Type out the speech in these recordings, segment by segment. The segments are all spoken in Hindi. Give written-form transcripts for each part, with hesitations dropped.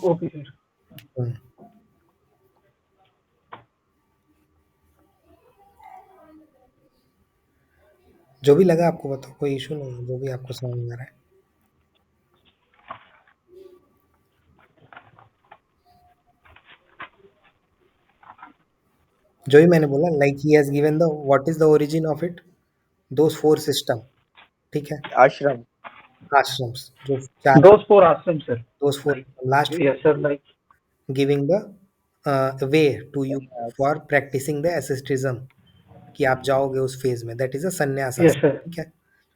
Okay sir. हम्म। जो भी लगा आपको बताओ, कोई इशू नहीं है, जो भी आपको समझ में आ रहा है। जो भी मैंने बोला, like he has given the what is the origin of it, those four system, ठीक है, आश्रम। आश्रम्स जो चार, Those four ashrams, sir. Those four, Like, last yes, sir. Like, giving the way to you for practising the asceticism, कि आप जाओगे उस फेज में, दैट इज अ संन्यास yes, आश्रम, sir. ठीक है।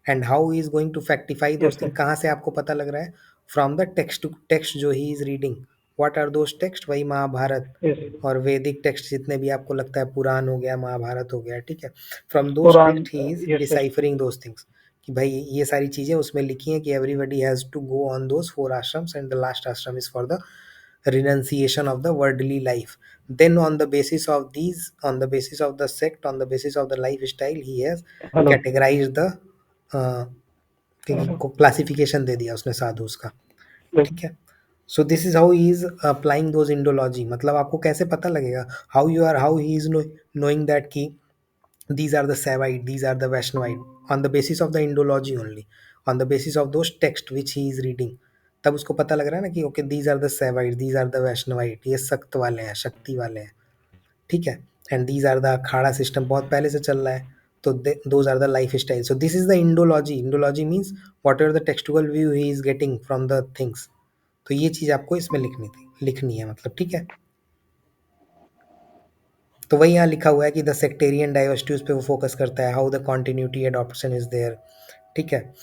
And how he is going to factify Yes, those sir. Thing, कहाँ से आपको पता लग रहा है? From the text, to text जो he is reading, what are those text, वही महाभारत Yes. और वैदिक टेक्स्ट जितने भी आपको लगता है, पुराण हो गया, महाभारत हो गया, ठीक है। From those Quran. Text he is Yes, sir. Deciphering those things, कि भाई ये सारी चीजें उसमें लिखी हैं कि everybody has to go on those four ashrams and the last ashram is for the renunciation of the worldly life. Then on the basis of these, on the basis of the sect, on the basis of the lifestyle, he has Hello. categorized the uh, Hello. Classification दे दिया उसने साधुस का, Like, ठीक है। So this is how he is applying those Indology, मतलब आपको कैसे पता लगेगा, how you are, how he is knowing that कि these are the Saivite, these are the Vaishnavite, on the basis of the Indology only, on the basis of those text which he is reading, तब उसको पता लग रहा है ना कि okay these are the Shaivite, these are the Vaishnavite, ये सक्त वाले हैं, शक्ति वाले हैं, ठीक है। And these are the akhara system बहुत पहले से चल रहा है, तो those are the life style. So this is the Indology, Indology means whatever the textual view he is getting from the things. तो ये चीज़ आपको इसमें लिखनी थी, लिखनी है मतलब, ठीक है। तो वही यहाँ लिखा हुआ है कि द सेक्टेरियन डाइवर्सिटी, उस पर वो फोकस करता है, how the continuity adoption is there, ठीक है।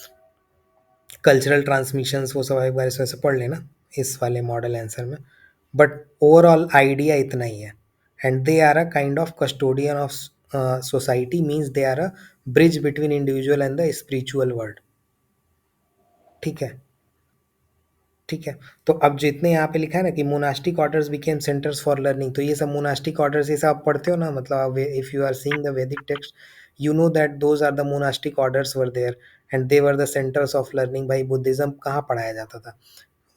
कल्चरल ट्रांसमिशंस वो सब एक बार इस वजह से पढ़ लेना इस वाले मॉडल आंसर में, बट ओवरऑल आइडिया इतना ही है। And they are a kind of custodian of society, means they are a bridge between individual and the spiritual world, ठीक है, ठीक है। तो अब जितने यहाँ पे लिखा है ना कि monastic orders became centres for learning, तो ये सब मोनास्टिक ऑर्डर्स, ये सब आप पढ़ते हो ना, मतलब if you are seeing the Vedic text, you know that those are the monastic orders were there and they were the centres of learning. भाई बुद्धिज्म कहाँ पढ़ाया जाता था?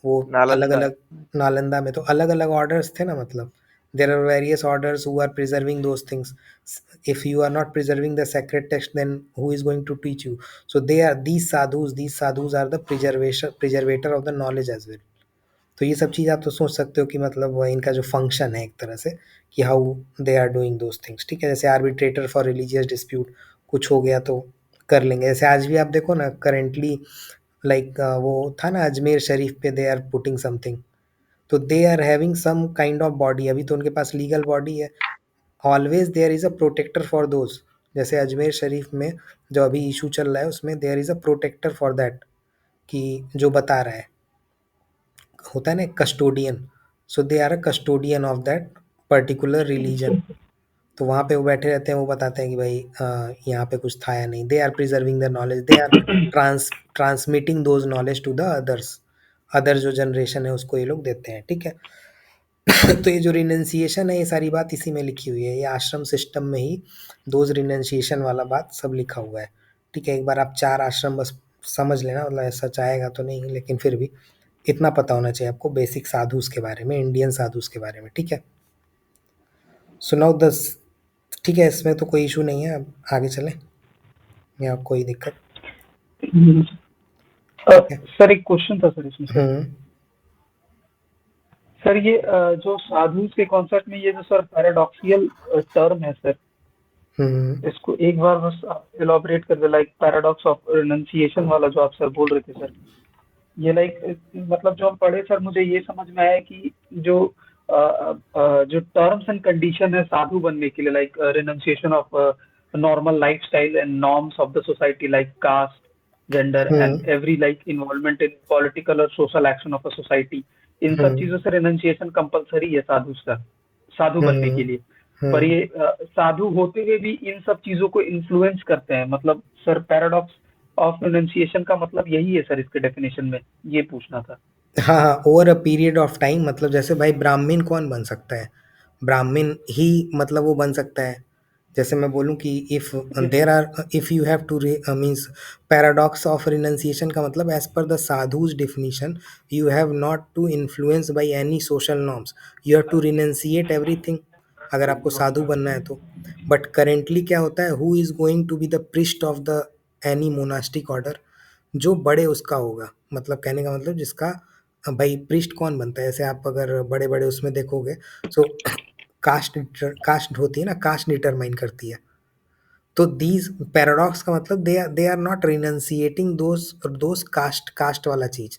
वो अलग नालंदा। अलग, नालंदा में तो अलग अलग ऑर्डर्स थे ना, मतलब there are various orders who are preserving those things. If you are not preserving the sacred text, then who is going to teach you? So they are these sadhus are the preservator of the knowledge as well. तो ये सब चीज़ आप तो सोच सकते हो कि मतलब वो इनका जो फंक्शन है एक तरह से, कि how they are doing those things, ठीक है। जैसे आर्बिट्रेटर फॉर रिलीजियस डिस्प्यूट, कुछ हो गया तो कर लेंगे। जैसे आज भी आप देखो ना करेंटली, लाइक वो था ना अजमेर शरीफ पे, दे आर पुटिंग समथिंग, तो they are having some kind of body, अभी तो उनके पास लीगल बॉडी है। Always there is a protector for those, जैसे अजमेर शरीफ में जो अभी इशू चल रहा है उसमें there is a protector for that, कि जो बता रहा है, होता है ना custodian, so they are a custodian of that particular religion. तो वहाँ पे वो बैठे रहते हैं, वो बताते हैं कि भाई यहाँ पे कुछ था या नहीं, they are preserving the knowledge, they are transmitting those knowledge to the others, other जो जनरेशन है उसको ये लोग देते हैं, ठीक है। तो ये जो रिनंसिएशन है, ये सारी बात इसी में लिखी हुई है, ये आश्रम सिस्टम में ही दोज रिनंसिएशन वाला बात सब लिखा हुआ है, ठीक है। एक बार आप चार आश्रम बस समझ लेना, मतलब ऐसा चाहेगा तो नहीं, लेकिन फिर भी इतना पता होना चाहिए आपको बेसिक साधुस के बारे में, इंडियन साधुस के बारे में, ठीक है। सुनाओ दस, ठीक है, इसमें तो कोई इशू नहीं है, अब आगे चलें या कोई दिक्कत? ठीक है। सर एक क्वेश्चन था सर इसमें सर। हम्म। सर ये जो साधु के कॉन्सेप्ट में ये जो सर पैराडॉक्सियल टर्म है सर, हम्म। इसको एक बार बस आप इलाबोरेट कर दे, लाइक पैराडॉक्स ऑफ रिनंसिएशन वाला जो आप सर बोल रहे थे सर, ये लाइक मतलब जो हम पढ़े सर, मुझे ये समझ में आया कि जो जो टर्म्स एंड कंडीशन है साधु बनने के लिए, like renunciation of normal lifestyle and norms of the society, like caste, gender हम्म। And every like involvement in political और social action of a society, इन सब हम्म। चीजों से रिनंसिएशन कंपलसरी है साधु सर, साधु बनने हम्म। के लिए। पर हम्म। ये साधु होते हुए भी इन सब चीजों को इन्फ्लुएंस करते हैं, मतलब सर पैराडॉक्स ऑफ प्रोनाउंसिएशन का मतलब यही है सर इसके डेफिनेशन में, ये पूछना था। हाँ हाँ, over a period of time, मतलब जैसे भाई ब्राह्मण कौन बन सकता है? ब्राह्मण ही मतलब वो बन सकता है जैसे मैं बोलूँ कि इफ Yes, देर sir. Are, if you have to means paradox of renunciation का मतलब as per the sadhu's definition, you have not to influence by any social norms, you have to renunciate everything, अगर आपको साधु बनना है तो। बट करेंटली क्या होता है, who is going to be the priest of the any monastic order, जो बड़े उसका होगा, मतलब कहने का मतलब जिसका, भाई प्रिस्ट कौन बनता है, ऐसे आप अगर बड़े बड़े उसमें देखोगे, सो कास्ट, कास्ट होती है ना, कास्ट डिटरमाइन करती है। तो दीज पैराडॉक्स का मतलब they are not renunciating those caste, caste वाला चीज,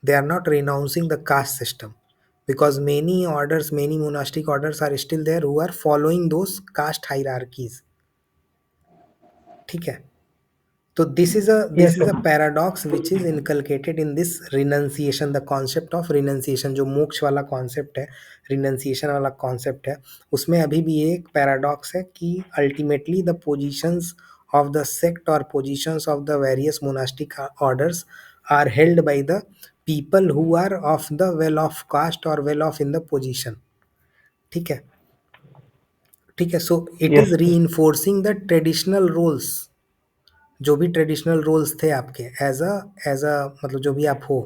they are not renouncing the caste system, because many orders, many monastic orders are still there who are following those caste hierarchies, ठीक है। So Yes, this is sir. a paradox which is inculcated in this renunciation, the concept of renunciation, जो मोक्ष वाला concept है, renunciation वाला concept है, उसमें अभी भी एक paradox है कि ultimately the positions of the sect or positions of the various monastic orders are held by the people who are of the well off caste or well off in the position, ठीक है। ठीक है, so it Yes, is sir. Reinforcing the traditional roles, जो भी ट्रेडिशनल रोल्स थे आपके एज अ मतलब जो भी आप हो,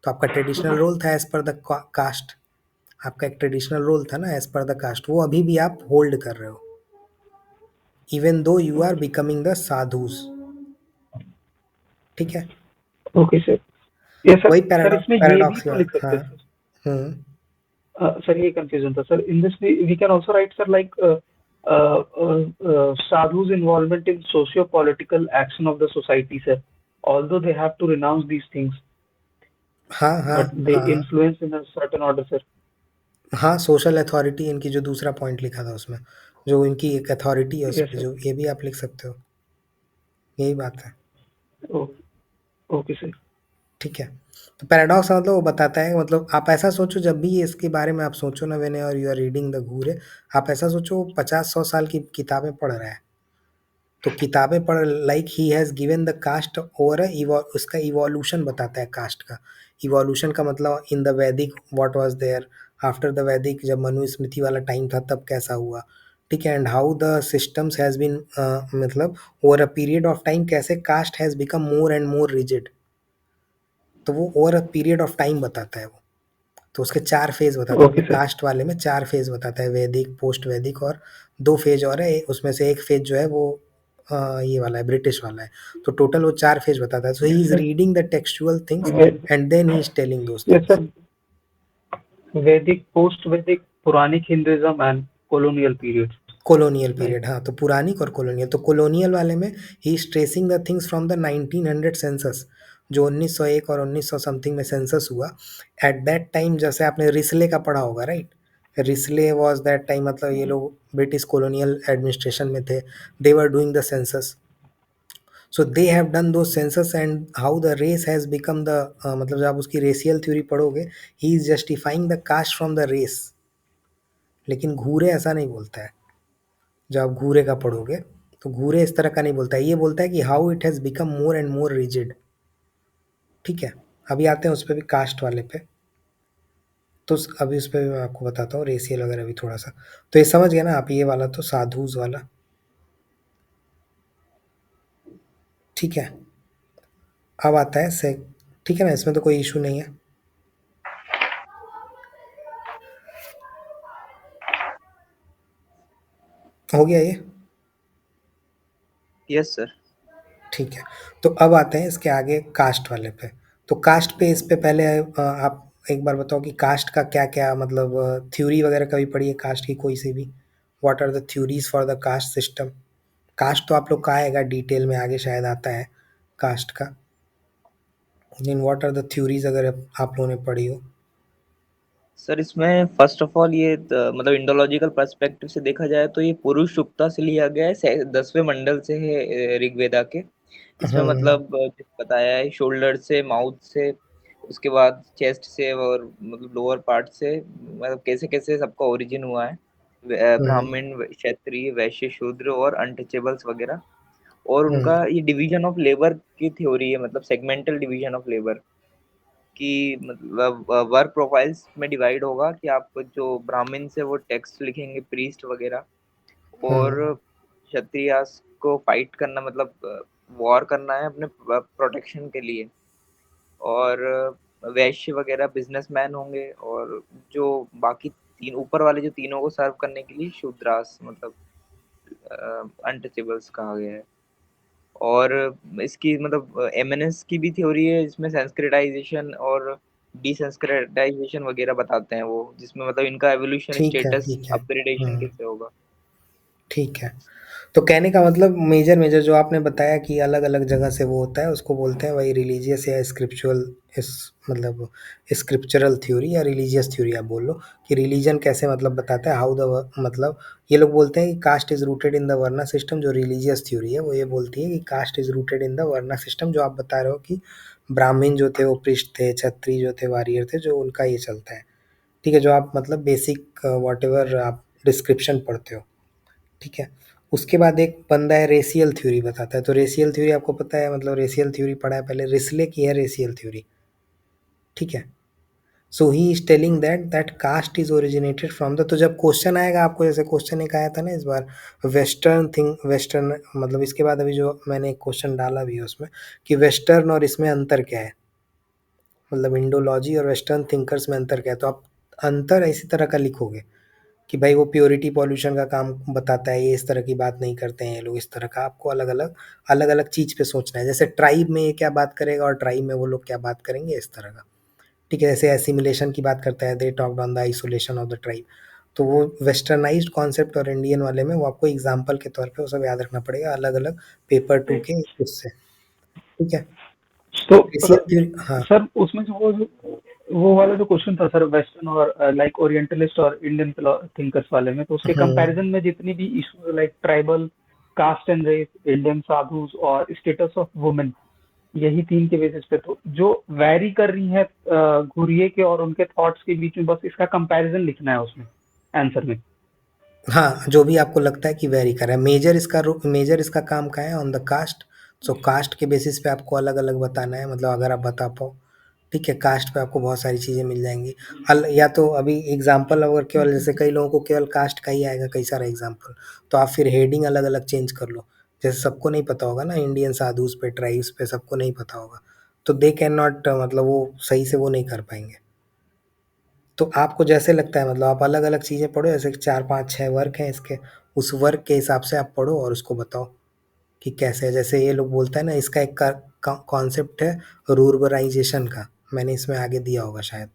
तो आपका ट्रेडिशनल रोल था एज पर द कास्ट, आपका एक ट्रेडिशनल रोल था ना एज पर द कास्ट, वो अभी भी आप होल्ड कर रहे हो, even though you are becoming the sadhus, ठीक है। Okay, sir. Yes, sir. वही सर इसमें ये भी पैराडॉक्स, तो लिख सकते हाँ। हैं सर। हम्म। सर ये कंफ्यूजन था sir, in this we can also write sir like sadhu's involvement in socio-political action of the society, sir. Although they have to renounce these things, हाँ हाँ but they हाँ influence in a certain order, sir. हाँ, सोशल अथॉरिटी इनकी जो दूसरा पॉइंट लिखा था उसमें, जो इनकी एक अथॉरिटी है उस Yes, पर, sir. जो ये भी आप लिख सकते हो, यही बात है, Oh, okay, sir. ठीक है। तो पैराडॉक्स का मतलब वो बताता है, मतलब आप ऐसा सोचो, जब भी इसके बारे में आप सोचो ना, वेन और यू आर रीडिंग द घूरे, आप ऐसा सोचो 50-100 साल की किताबें पढ़ रहा है, तो किताबें पढ़, like he has given the caste और उसका इवोल्यूशन बताता है कास्ट का। इवोल्यूशन का मतलब in the Vedic what was there, after the Vedic जब मनुस्मृति वाला टाइम था तब कैसा हुआ, ठीक है। And how the systems has been, मतलब over a period of time कैसे caste has become more and more rigid, तो वो over a period of time बताता है वो। तो उसके 4 फेज़ बताता है, Okay, अपने sir. कास्ट वाले में 4 फेज़ बताता है, वैदिक, पोस्ट वैदिक और 2 फेज़ और है, उसमें से 1 फेज़ जो है वो ये वाला है, ब्रिटिश वाला है। तो टोटल वो 4 फेज़ बताता है। So he Yes, is sir. Reading the textual things and then he is telling those Yes, things. sir. Vedic, post-Vedic, Puranic Hinduism and colonial period. Colonial Right. Period, हाँ, तो पुरानिक और कॉलोनियल। तो कॉलोनियल वाले में he is tracing the things from the 1900 census, जो 1901 और 1900 समथिंग में सेंसस हुआ। एट दैट टाइम जैसे आपने रिस्ले का पढ़ा होगा, right? Risley was that time, मतलब ये लोग ब्रिटिश कॉलोनियल एडमिनिस्ट्रेशन में थे, they were doing the census. So they have done those census and how the race has become the, मतलब जब आप उसकी रेशियल थ्योरी पढ़ोगे, he is justifying the caste from the race. लेकिन घूरे ऐसा नहीं बोलता है, जब आप घूरे का पढ़ोगे, तो घूरे इस तरह का नहीं बोलता है, ये बोलता है कि how it has become more and more rigid, ठीक है। अभी आते हैं उस पे भी, कास्ट वाले पे। तो अभी उस पे भी मैं आपको बताता हूँ, रेशियल वगैरह भी थोड़ा सा। तो ये समझ गए ना आप, ये वाला तो साधुज वाला, ठीक है। अब आता है से, ठीक है ना, इसमें तो कोई इशू नहीं है, हो गया ये, यस सर। ठीक है। तो अब आते हैं इसके आगे कास्ट वाले पे। तो कास्ट पे, इस पे पहले आप एक बार बताओ कि कास्ट का क्या क्या, मतलब थ्योरी वगैरह कभी पढ़ी है कास्ट की, कोई सी भी? What are the theories for the caste system? Caste तो आप लोग का आएगा डिटेल में, आगे शायद आता है कास्ट का, लेकिन व्हाट आर द थ्योरीज अगर आप लोगों ने पढ़ी हो? सर इसमें फर्स्ट ऑफ ऑल ये मतलब इंडोलॉजिकल पर्सपेक्टिव से देखा जाए तो ये पुरुष सुक्ता से लिया गया है, 10वें मंडल से है ऋग्वेदा के। इसमें हम्म। मतलब बताया है शोल्डर से, माउथ से, उसके बाद चेस्ट से और मतलब लोअर पार्ट से, मतलब कैसे कैसे सबका ओरिजिन हुआ है। हम्म। ब्राह्मण, क्षत्रिय, वैश्य, शूद्र और अनटचेबल्स वगैरह। और हम्म। उनका ये डिवीजन ऑफ लेबर की थ्योरी है, मतलब सेगमेंटल डिवीजन ऑफ लेबर कि मतलब वर्क प्रोफाइल्स में डिवाइड होगा कि आप जो ब्राह्मण से वो टेक्स्ट लिखेंगे, प्रीस्ट वगैरह, और क्षत्रियास को फाइट करना मतलब वॉर करना है अपने प्रोटेक्शन के लिए। और वैश्य वगैरह बिजनेसमैन होंगे, और जो बाकी तीन ऊपर वाले जो तीनों को सर्व करने के लिए शूद्रास मतलब अनटचेबल्स कहा गया है। और इसकी मतलब एमएनएस की भी थ्योरी है, इसमें संस्कृताइजेशन और डिसंस्कृताइजेशन वगैरह बताते हैं वो, जिसमें मतलब इनका एवोल्यूशन ठीक है, स्टेटस ठीक है। अपग्रेडेशन कैसे होगा। ठीक है। तो कहने का मतलब मेजर जो आपने बताया कि अलग-अलग जगह से वो होता है, उसको बोलते हैं वही रिलीजियस या स्क्रिप्चुअल इस मतलब स्क्रिप्चरल थ्योरी या रिलीजियस थ्योरी आप बोल लो कि रिलीजन कैसे मतलब बताता है हाउ द मतलब ये लोग बोलते हैं कि caste is rooted in the varna system. जो रिलीजियस थ्योरी है वो ये बोलती है कि caste is rooted in the varna system. जो आप बता रहे हो कि ब्राह्मण जो थे वो पृष्ठ थे, क्षत्रिय जो थे वॉरियर थे, जो उनका ये चलता है। ठीक है, जो आप मतलब बेसिक व्हाटएवर आप डिस्क्रिप्शन पढ़ते हो। ठीक है। उसके बाद एक बंदा है रेशियल थ्योरी बताता है। तो रेशियल थ्योरी आपको पता है मतलब रेशियल थ्योरी पढ़ा है पहले, रिस्ले की है रेशियल थ्योरी। ठीक है। So he is telling that caste is originated from the. तो जब क्वेश्चन आएगा आपको, जैसे क्वेश्चन एक आया था ना इस बार वेस्टर्न थिंग वेस्टर्न मतलब इसके बाद अभी जो मैंने एक क्वेश्चन डाला भी है उसमें कि वेस्टर्न और इसमें अंतर क्या है, मतलब इंडोलॉजी और वेस्टर्न थिंकर्स में अंतर क्या है। तो आप अंतर इसी तरह का लिखोगे कि भाई वो प्योरिटी पॉल्यूशन का काम बताता है, ये इस तरह की बात नहीं करते हैं ये लोग, इस तरह का आपको अलग अलग चीज़ पे सोचना है। जैसे ट्राइब में ये क्या बात करेगा और ट्राइब में वो लोग क्या बात करेंगे, इस तरह का। ठीक है, जैसे एसिमिलेशन की बात करता है, they talked on the isolation of the tribe. तो वो वेस्टर्नाइज्ड कॉन्सेप्ट और इंडियन वाले में वो आपको एग्जाम्पल के तौर पे वो सब याद रखना पड़ेगा अलग अलग पेपर टू के उससे। ठीक है। तो रेशियल थ्योरी, हाँ। सर उसमें जो वो वाला जो क्वेश्चन था सर, वेस्टर्न और लाइक ओरिएंटलिस्ट और इंडियन थिंकर्स वाले में, तो उसके कंपैरिजन में जितनी भी issues like tribal, caste and race, Indian sadhus और स्टेटस ऑफ वुमेन, यही तीन के बेसिस पे तो जो वैरी कर रही है घुरिये के और उनके थॉट्स के बीच में, बस इसका कंपैरिजन लिखना है उसमें आंसर में। हाँ, जो भी आपको लगता है कि वेरी कर रहा है। मेजर इसका काम क्या है on the caste. So caste के बेसिस पे आपको अलग-अलग बताना है, मतलब अगर आप बता पाओ। ठीक है, कास्ट पे आपको बहुत सारी चीज़ें मिल जाएँगी। हल या तो अभी एग्ज़ाम्पल अगर केवल जैसे कई लोगों को केवल कास्ट का ही आएगा कई सारा एग्ज़ाम्पल, तो आप फिर हेडिंग अलग-अलग चेंज कर लो। जैसे सबको नहीं पता होगा ना इंडियन साधुज़ पे, ट्राइब्स पे सबको नहीं पता होगा। तो दे कैन नॉट मतलब वो सही से वो नहीं कर पाएँगे। तो आपको जैसे लगता है मतलब आप अलग-अलग चीज़ें पढ़ो, जैसे 4, 5, 6 वर्क हैं इसके, उस वर्क के हिसाब से आप पढ़ो और उसको बताओ कि कैसे है। जैसे ये लोग बोलता है ना इसका एक कॉन्सेप्ट है रूरबनाइजेशन का, मैंने इसमें आगे दिया होगा शायद,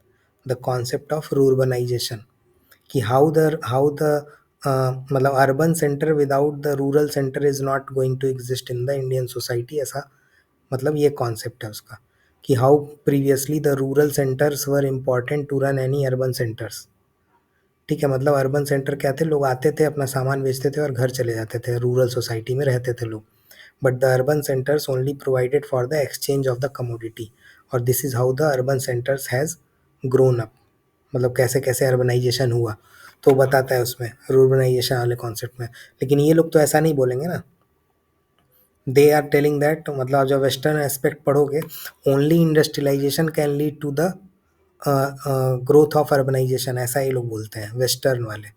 द कॉन्सेप्ट ऑफ रूरबनाइजेशन कि हाउ द मतलब urban center without the rural center is not going to exist in the Indian society, ऐसा मतलब ये कॉन्सेप्ट है उसका कि how previously the rural centers were important to run any urban centers. ठीक है, मतलब अर्बन सेंटर क्या थे, लोग आते थे अपना सामान बेचते थे और घर चले जाते थे, रूरल सोसाइटी में रहते थे लोग। But the urban centres only provided for the exchange of the commodity, और this is how the urban centres has grown up, मतलब कैसे कैसे अर्बनाइजेशन हुआ। तो बताता है उसमें रूरबनाइजेशन वाले कॉन्सेप्ट में। लेकिन ये लोग तो ऐसा नहीं बोलेंगे ना, दे आर टेलिंग दैट मतलब आप जब वेस्टर्न एस्पेक्ट पढ़ोगे, only industrialization can lead to the growth of urbanization, ऐसा ये लोग बोलते हैं वेस्टर्न वाले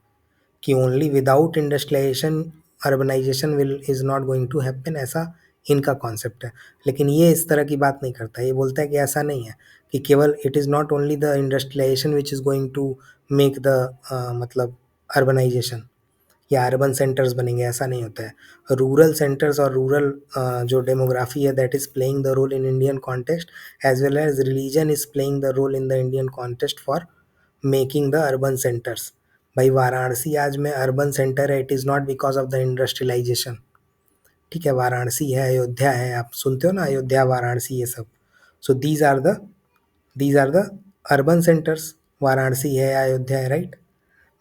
कि only without industrialization urbanization will is not going to happen, ऐसा इनका कॉन्सेप्ट है। लेकिन ये इस तरह की बात नहीं करता, ये बोलता है कि ऐसा नहीं है कि केवल it is not only the industrialization which is going to make the मतलब अर्बनाइजेशन या अर्बन सेंटर्स बनेंगे, ऐसा नहीं होता है। रूरल सेंटर्स और रूरल जो डेमोग्राफी है that is playing the role in Indian context, as well as religion is playing the role in the Indian context for making the urban centers. भाई वाराणसी आज में अर्बन सेंटर है, it is not because of the industrialization. ठीक है, वाराणसी है, अयोध्या है, आप सुनते हो ना अयोध्या वाराणसी ये सब। So these are the urban centers, Varanasi है, अयोध्या है, right.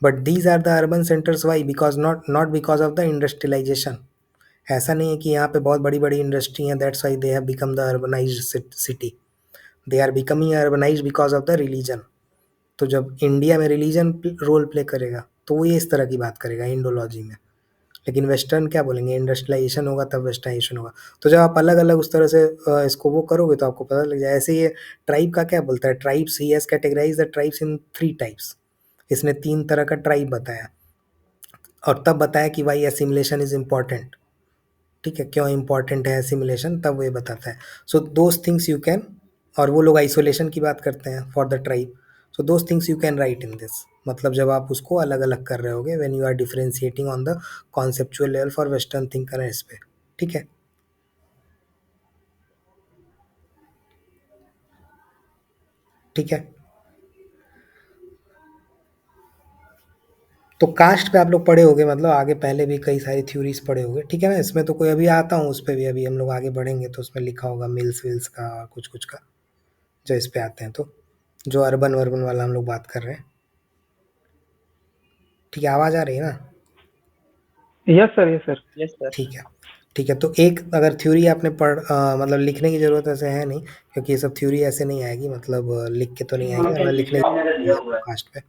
But these are the urban centers why, because not not because of the industrialization. ऐसा नहीं है कि यहाँ पे बहुत बड़ी बड़ी इंडस्ट्री हैं that's why they have become the urbanized city. They are becoming urbanized because of the religion. तो जब इंडिया में रिलीजन रोल प्ले करेगा तो वो ये इस तरह की बात करेगा इंडोलॉजी में। लेकिन वेस्टर्न क्या बोलेंगे, इंडस्ट्रियलाइजेशन होगा तब वेस्टर्नाइजेशन होगा। तो जब आप अलग अलग उस तरह से इसको वो करोगे तो आपको पता लग जाए। ऐसे ये ट्राइब का क्या बोलता है, tribes he has categorize the tribes in 3 types. इसने 3 तरह का ट्राइब बताया। और तब बताया कि वाई एसिमिलेशन इज इम्पॉर्टेंट। ठीक है, क्यों इम्पॉर्टेंट है एसिमिलेशन, तब वो ये बताता है। So those things you can, और वो लोग आइसोलेशन की बात करते हैं for the tribe. So those things you can write in this, मतलब जब आप उसको अलग अलग कर रहे होगे, when you are differentiating on the conceptual level for western thinker इस पे। ठीक है, ठीक है। तो कास्ट पे आप लोग पढ़े होगे, मतलब आगे पहले भी कई सारी थ्योरीज पढ़े होगे, ठीक है ना। इसमें तो कोई, अभी आता हूँ उस पे भी, अभी हम लोग आगे बढ़ेंगे तो उसमें लिखा होगा मिल्स विल्स का और कुछ कुछ का, जो इस पे आते हैं, तो जो अर्बन वर्बन वाला हम लोग बात कर रहे हैं। ठीक है, आवाज़ आ रही है ना? Yes sir, yes sir. Yes sir. ठीक है, ठीक है। तो एक अगर थ्योरी आपने मतलब लिखने की ज़रूरत ऐसे है नहीं, क्योंकि ये सब थ्योरी ऐसे नहीं आएगी, मतलब लिख के तो नहीं आएगी, मतलब लिखने की ज़रूरत नहीं है आपको कास्ट पे।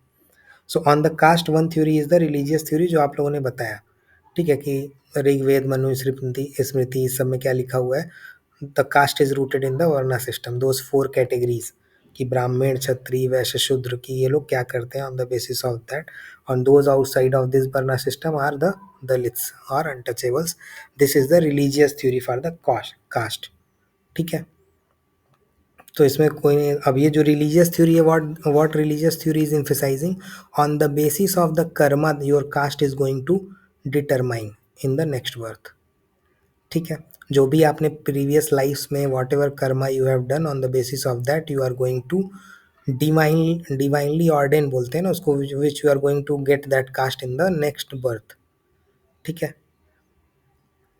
So on the caste one theory is the religious theory, जो आप लोगों ने बताया। ठीक है, कि ऋग्वेद, मनु स्मृति स्मृति, इस सब में क्या लिखा हुआ है, the caste is rooted in the varna system, those 4 categories, कि ब्राह्मण, क्षत्रिय, वैश्य, शूद्र, की ये लोग क्या करते हैं on the basis of that, on those outside of this varna system are the Dalits और untouchables. This is the religious theory for the caste. ठीक है, तो इसमें कोई नहीं। अब ये जो रिलीजियस थ्योरी है, what religious theory is emphasising, on the basis of the karma your caste is going to determine in the next birth. ठीक है, जो भी आपने प्रीवियस लाइफ्स में what ever karma you have done, on the basis of that you are going to divinely ordained बोलते हैं ना उसको, which you are going to get that caste in the next birth. ठीक है,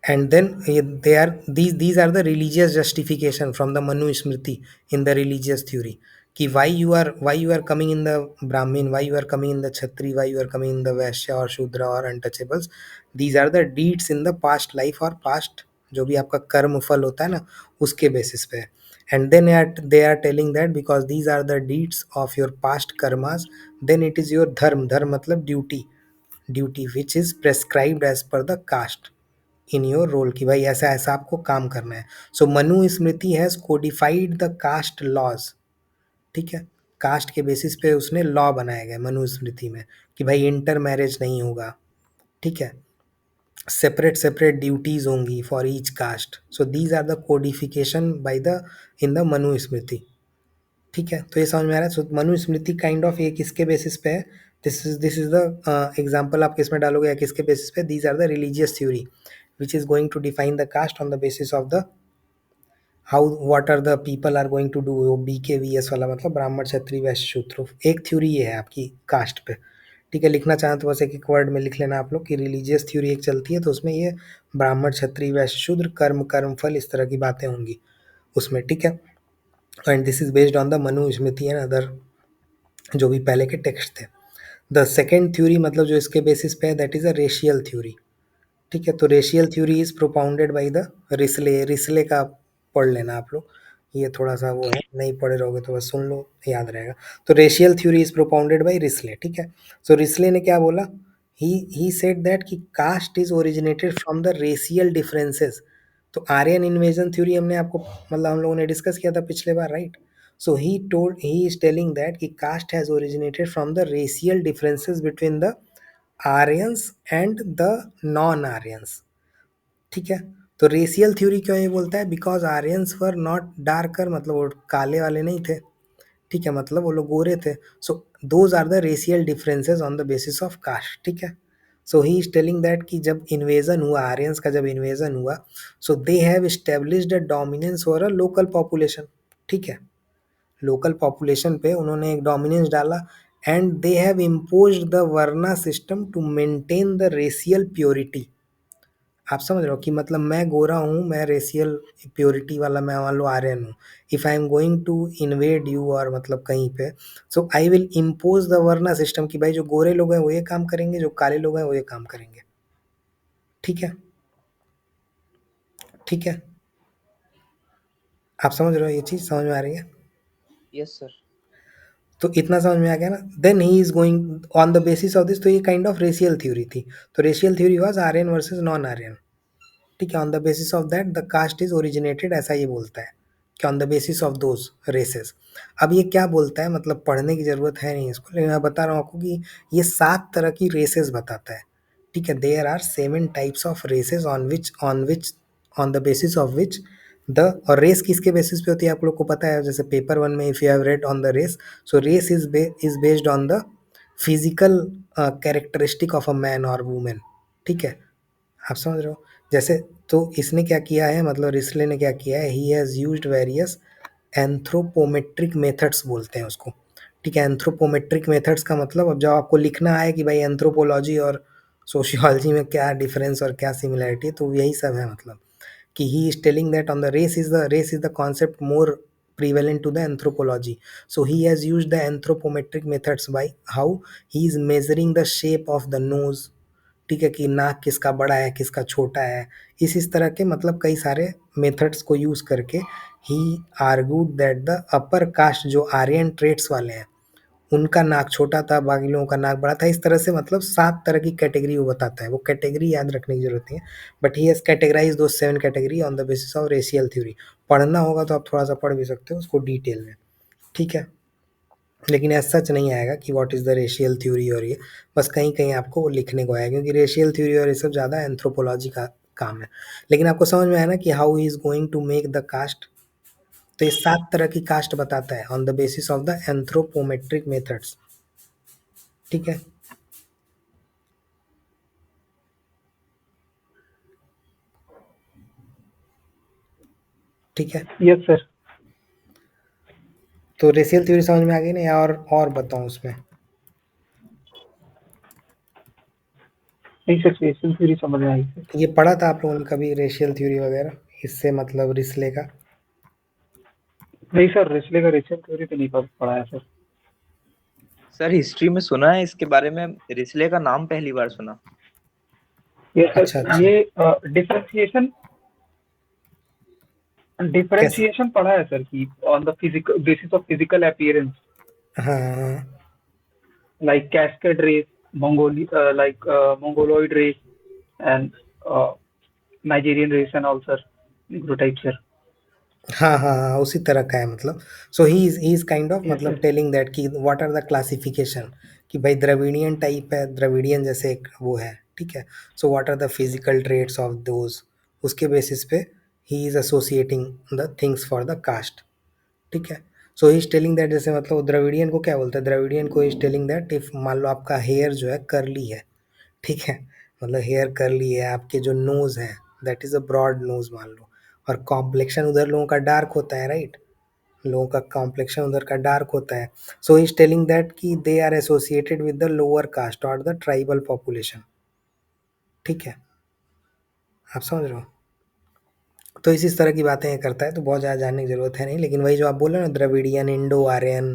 and then they are these are the religious justification from the Manu Smriti in the religious theory, कि why you are coming in the Brahmin, why you are coming in the Kshatri, why you are coming in the Vaishya or Shudra or untouchables, these are the deeds in the past life और past जो भी आपका कर्म फल होता है ना, उसके बेसिस पे। and then they are telling that because these are the deeds of your past karmas, then it is your dharma मतलब duty which is prescribed as per the caste in your role, की भाई ऐसा ऐसा आपको काम करना है। सो Manu Smriti has codified the caste laws. ठीक है, कास्ट के बेसिस पे उसने लॉ बनाए गए मनु स्मृति में, कि भाई इंटर मैरिज नहीं होगा। ठीक है, सेपरेट सेपरेट ड्यूटीज होंगी for each caste. So these are the codification by the in the Manu Smriti. ठीक है, तो ये समझ में आ रहा है। सो मनु स्मृति काइंड ऑफ ये किसके बेसिस पे है, दिस इज द एग्जांपल आप किसमें डालोगे या किसके बेसिस पे, these are the religious theory which is going to define the caste on the basis of the how what are the people are going to do, वो BKVS वाला, मतलब ब्राह्मण, क्षत्रिय, वैश्य, शूद्र। एक थ्योरी ये है आपकी कास्ट पे। ठीक है, लिखना चाहें तो बस एक एक वर्ड में लिख लेना आप लोग, कि रिलीजियस थ्योरी एक चलती है, तो उसमें ये ब्राह्मण, क्षत्रिय, वैश्य, शूद्र, कर्म, कर्म फल, इस तरह की बातें होंगी उसमें। ठीक है, and this is based on the Manu Smriti and other जो भी पहले के टेक्स्ट थे। द सेकेंड थ्योरी, मतलब जो इसके बेसिस पे है, that is a racial theory. ठीक है, तो racial theory is propounded by the रिसले का पढ़ लेना आप लोग, ये थोड़ा सा वो है, नहीं पढ़े रहोगे तो बस सुन लो, याद रहेगा। तो racial theory is propounded by Risley. ठीक है, सो रिसले ने क्या बोला, ही सेड दैट कि caste is originated from the racial differences. तो आर्यन इन्वेजन थ्योरी हमने आपको, मतलब हम लोगों ने डिस्कस किया था पिछले बार, right. So he is telling that कि caste has originated from the racial differences between the Aryans and the non Aryans. ठीक है, तो रेशियल थ्योरी क्यों ये बोलता है, because Aryans were not darker, मतलब वो काले वाले नहीं थे। ठीक है, मतलब वो लोग गोरे थे। So those are the racial differences on the basis of caste. ठीक है, so he is telling that कि जब इन्वेजन हुआ, आर्यंस का जब इन्वेजन हुआ, so they have established a dominance over a local population. ठीक है, लोकल पॉपुलेशन पे उन्होंने एक डोमिनेंस डाला, and they have imposed the varna system to maintain the racial purity. आप समझ रहे हो कि मतलब मैं गोरा हूँ, मैं रेशियल प्योरिटी वाला, मैं मान लो आर्यन हूँ। If I am going to invade you, और मतलब कहीं पे, so I will impose the varna system, कि भाई जो गोरे लोग हैं वो ये काम करेंगे, जो काले लोग हैं वो ये काम करेंगे। ठीक है, ठीक है, आप समझ रहे हो, ये चीज़ समझ में आ रही है। Yes sir. तो इतना समझ में आ गया ना। Then he is going on the basis of this, तो ये काइंड ऑफ रेशियल थ्योरी थी। तो racial theory was Aryan versus non Aryan. ठीक है, on the basis of that the caste is originated, ऐसा ये बोलता है कि on the basis of those races. अब ये क्या बोलता है, मतलब पढ़ने की ज़रूरत है नहीं इसको, लेकिन मैं बता रहा हूँ आपको कि ये 7 तरह की रेसेस बताता है। ठीक है, there are 7 types of races on which on the basis of which the, और रेस किसके बेसिस पे होती है आप लोग को पता है, जैसे पेपर वन में if you have read on the race, so race is based on the physical characteristic of a man और वुमेन। ठीक है, आप समझ रहे हो। जैसे तो इसने क्या किया है, मतलब रिस्ले ने क्या किया है, he has used various anthropometric methods बोलते हैं उसको। ठीक है, एंथ्रोपोमेट्रिक मेथड्स का मतलब, अब जब आपको लिखना है कि भाई एंथ्रोपोलॉजी और सोशियोलॉजी में क्या डिफरेंस और क्या सिमिलैरिटी है, तो यही सब है, मतलब कि he is telling that on the race is the concept more prevalent to the anthropology. So he has used the anthropometric methods by how he is measuring the shape of the nose। ठीक है, कि नाक किसका बड़ा है किसका छोटा है, इस तरह के मतलब कई सारे मेथड्स को यूज करके he argued that the upper caste जो आर्यन ट्रेड्स वाले हैं उनका नाक छोटा था, बाकी लोगों का नाक बड़ा था, इस तरह से मतलब 7 तरह की कैटेगरी वो बताता है, वो कैटेगरी याद रखने की ज़रूरत नहीं है, but he has categorise those 7 category on the basis of racial theory. पढ़ना होगा तो आप थोड़ा-सा पढ़ भी सकते हो उसको डिटेल में, ठीक है? लेकिन ऐसा सच नहीं आएगा कि what is the racial theory, और ये बस कहीं-कहीं आपको वो लिखने को आएगा, क्योंकि रेशियल थ्योरी और ये सब ज़्यादा एंथ्रोपोलॉजी का काम है। लेकिन आपको समझ में आया ना कि how he is going to make the caste, तो ये 7 तरह की कास्ट बताता है on the basis of the anthropometric methods. ठीक है? ठीक है, यस सर। तो रेशियल थ्योरी समझ में आ गई ना, या और बताऊं उसमें? नहीं सर, रेशियल थ्योरी समझ में आई सर। ये पढ़ा था आप लोगों ने कभी रेशियल थ्योरी वगैरह, इससे मतलब रिस्ले का? नहीं सर, रिस्ले का रेशियल थ्योरी तो नहीं पढ़ा है सर। सर हिस्ट्री में सुना है इसके बारे में, रिस्ले का नाम पहली बार सुना। ये अच्छा सर, अच्छा, ये डिफरेंशिएशन कैसे? डिफरेंशिएशन पढ़ा है सर कि on the physical basis of physical appearance, हाँ हाँ, like Cascade race, Mongoloid race, and Nigerian race and all sir, Negro type sir. हाँ हाँ हाँ, उसी तरह का है मतलब। So he is kind of Yes मतलब sir. टेलिंग दैट कि व्हाट आर द क्लासिफिकेशन, कि भाई द्रविडियन टाइप है, द्रविडियन जैसे एक वो है, ठीक है। So what are the physical traits of those, उसके बेसिस पे he is associating the things for the caste. ठीक है, so he is telling that, जैसे मतलब द्रविडियन को क्या बोलता है, द्रविडियन को इज टेलिंग दैट इफ मान लो आपका हेयर जो है कर्ली है, ठीक है, मतलब हेयर कर्ली है, आपके जो नोज है that is a broad nose मान लो, और कॉम्प्लेक्शन उधर लोगों का डार्क होता है, राइट, लोगों का कॉम्प्लेक्शन उधर का डार्क होता है। So he is telling that कि they are associated with the lower caste और द ट्राइबल पॉपुलेशन। ठीक है, आप समझ रहे हो। तो इस तरह की बातें ये करता है, तो बहुत ज़्यादा जानने की ज़रूरत है नहीं, लेकिन वही जो आप बोल रहे हो ना, द्रविडियन, इंडो आर्यन,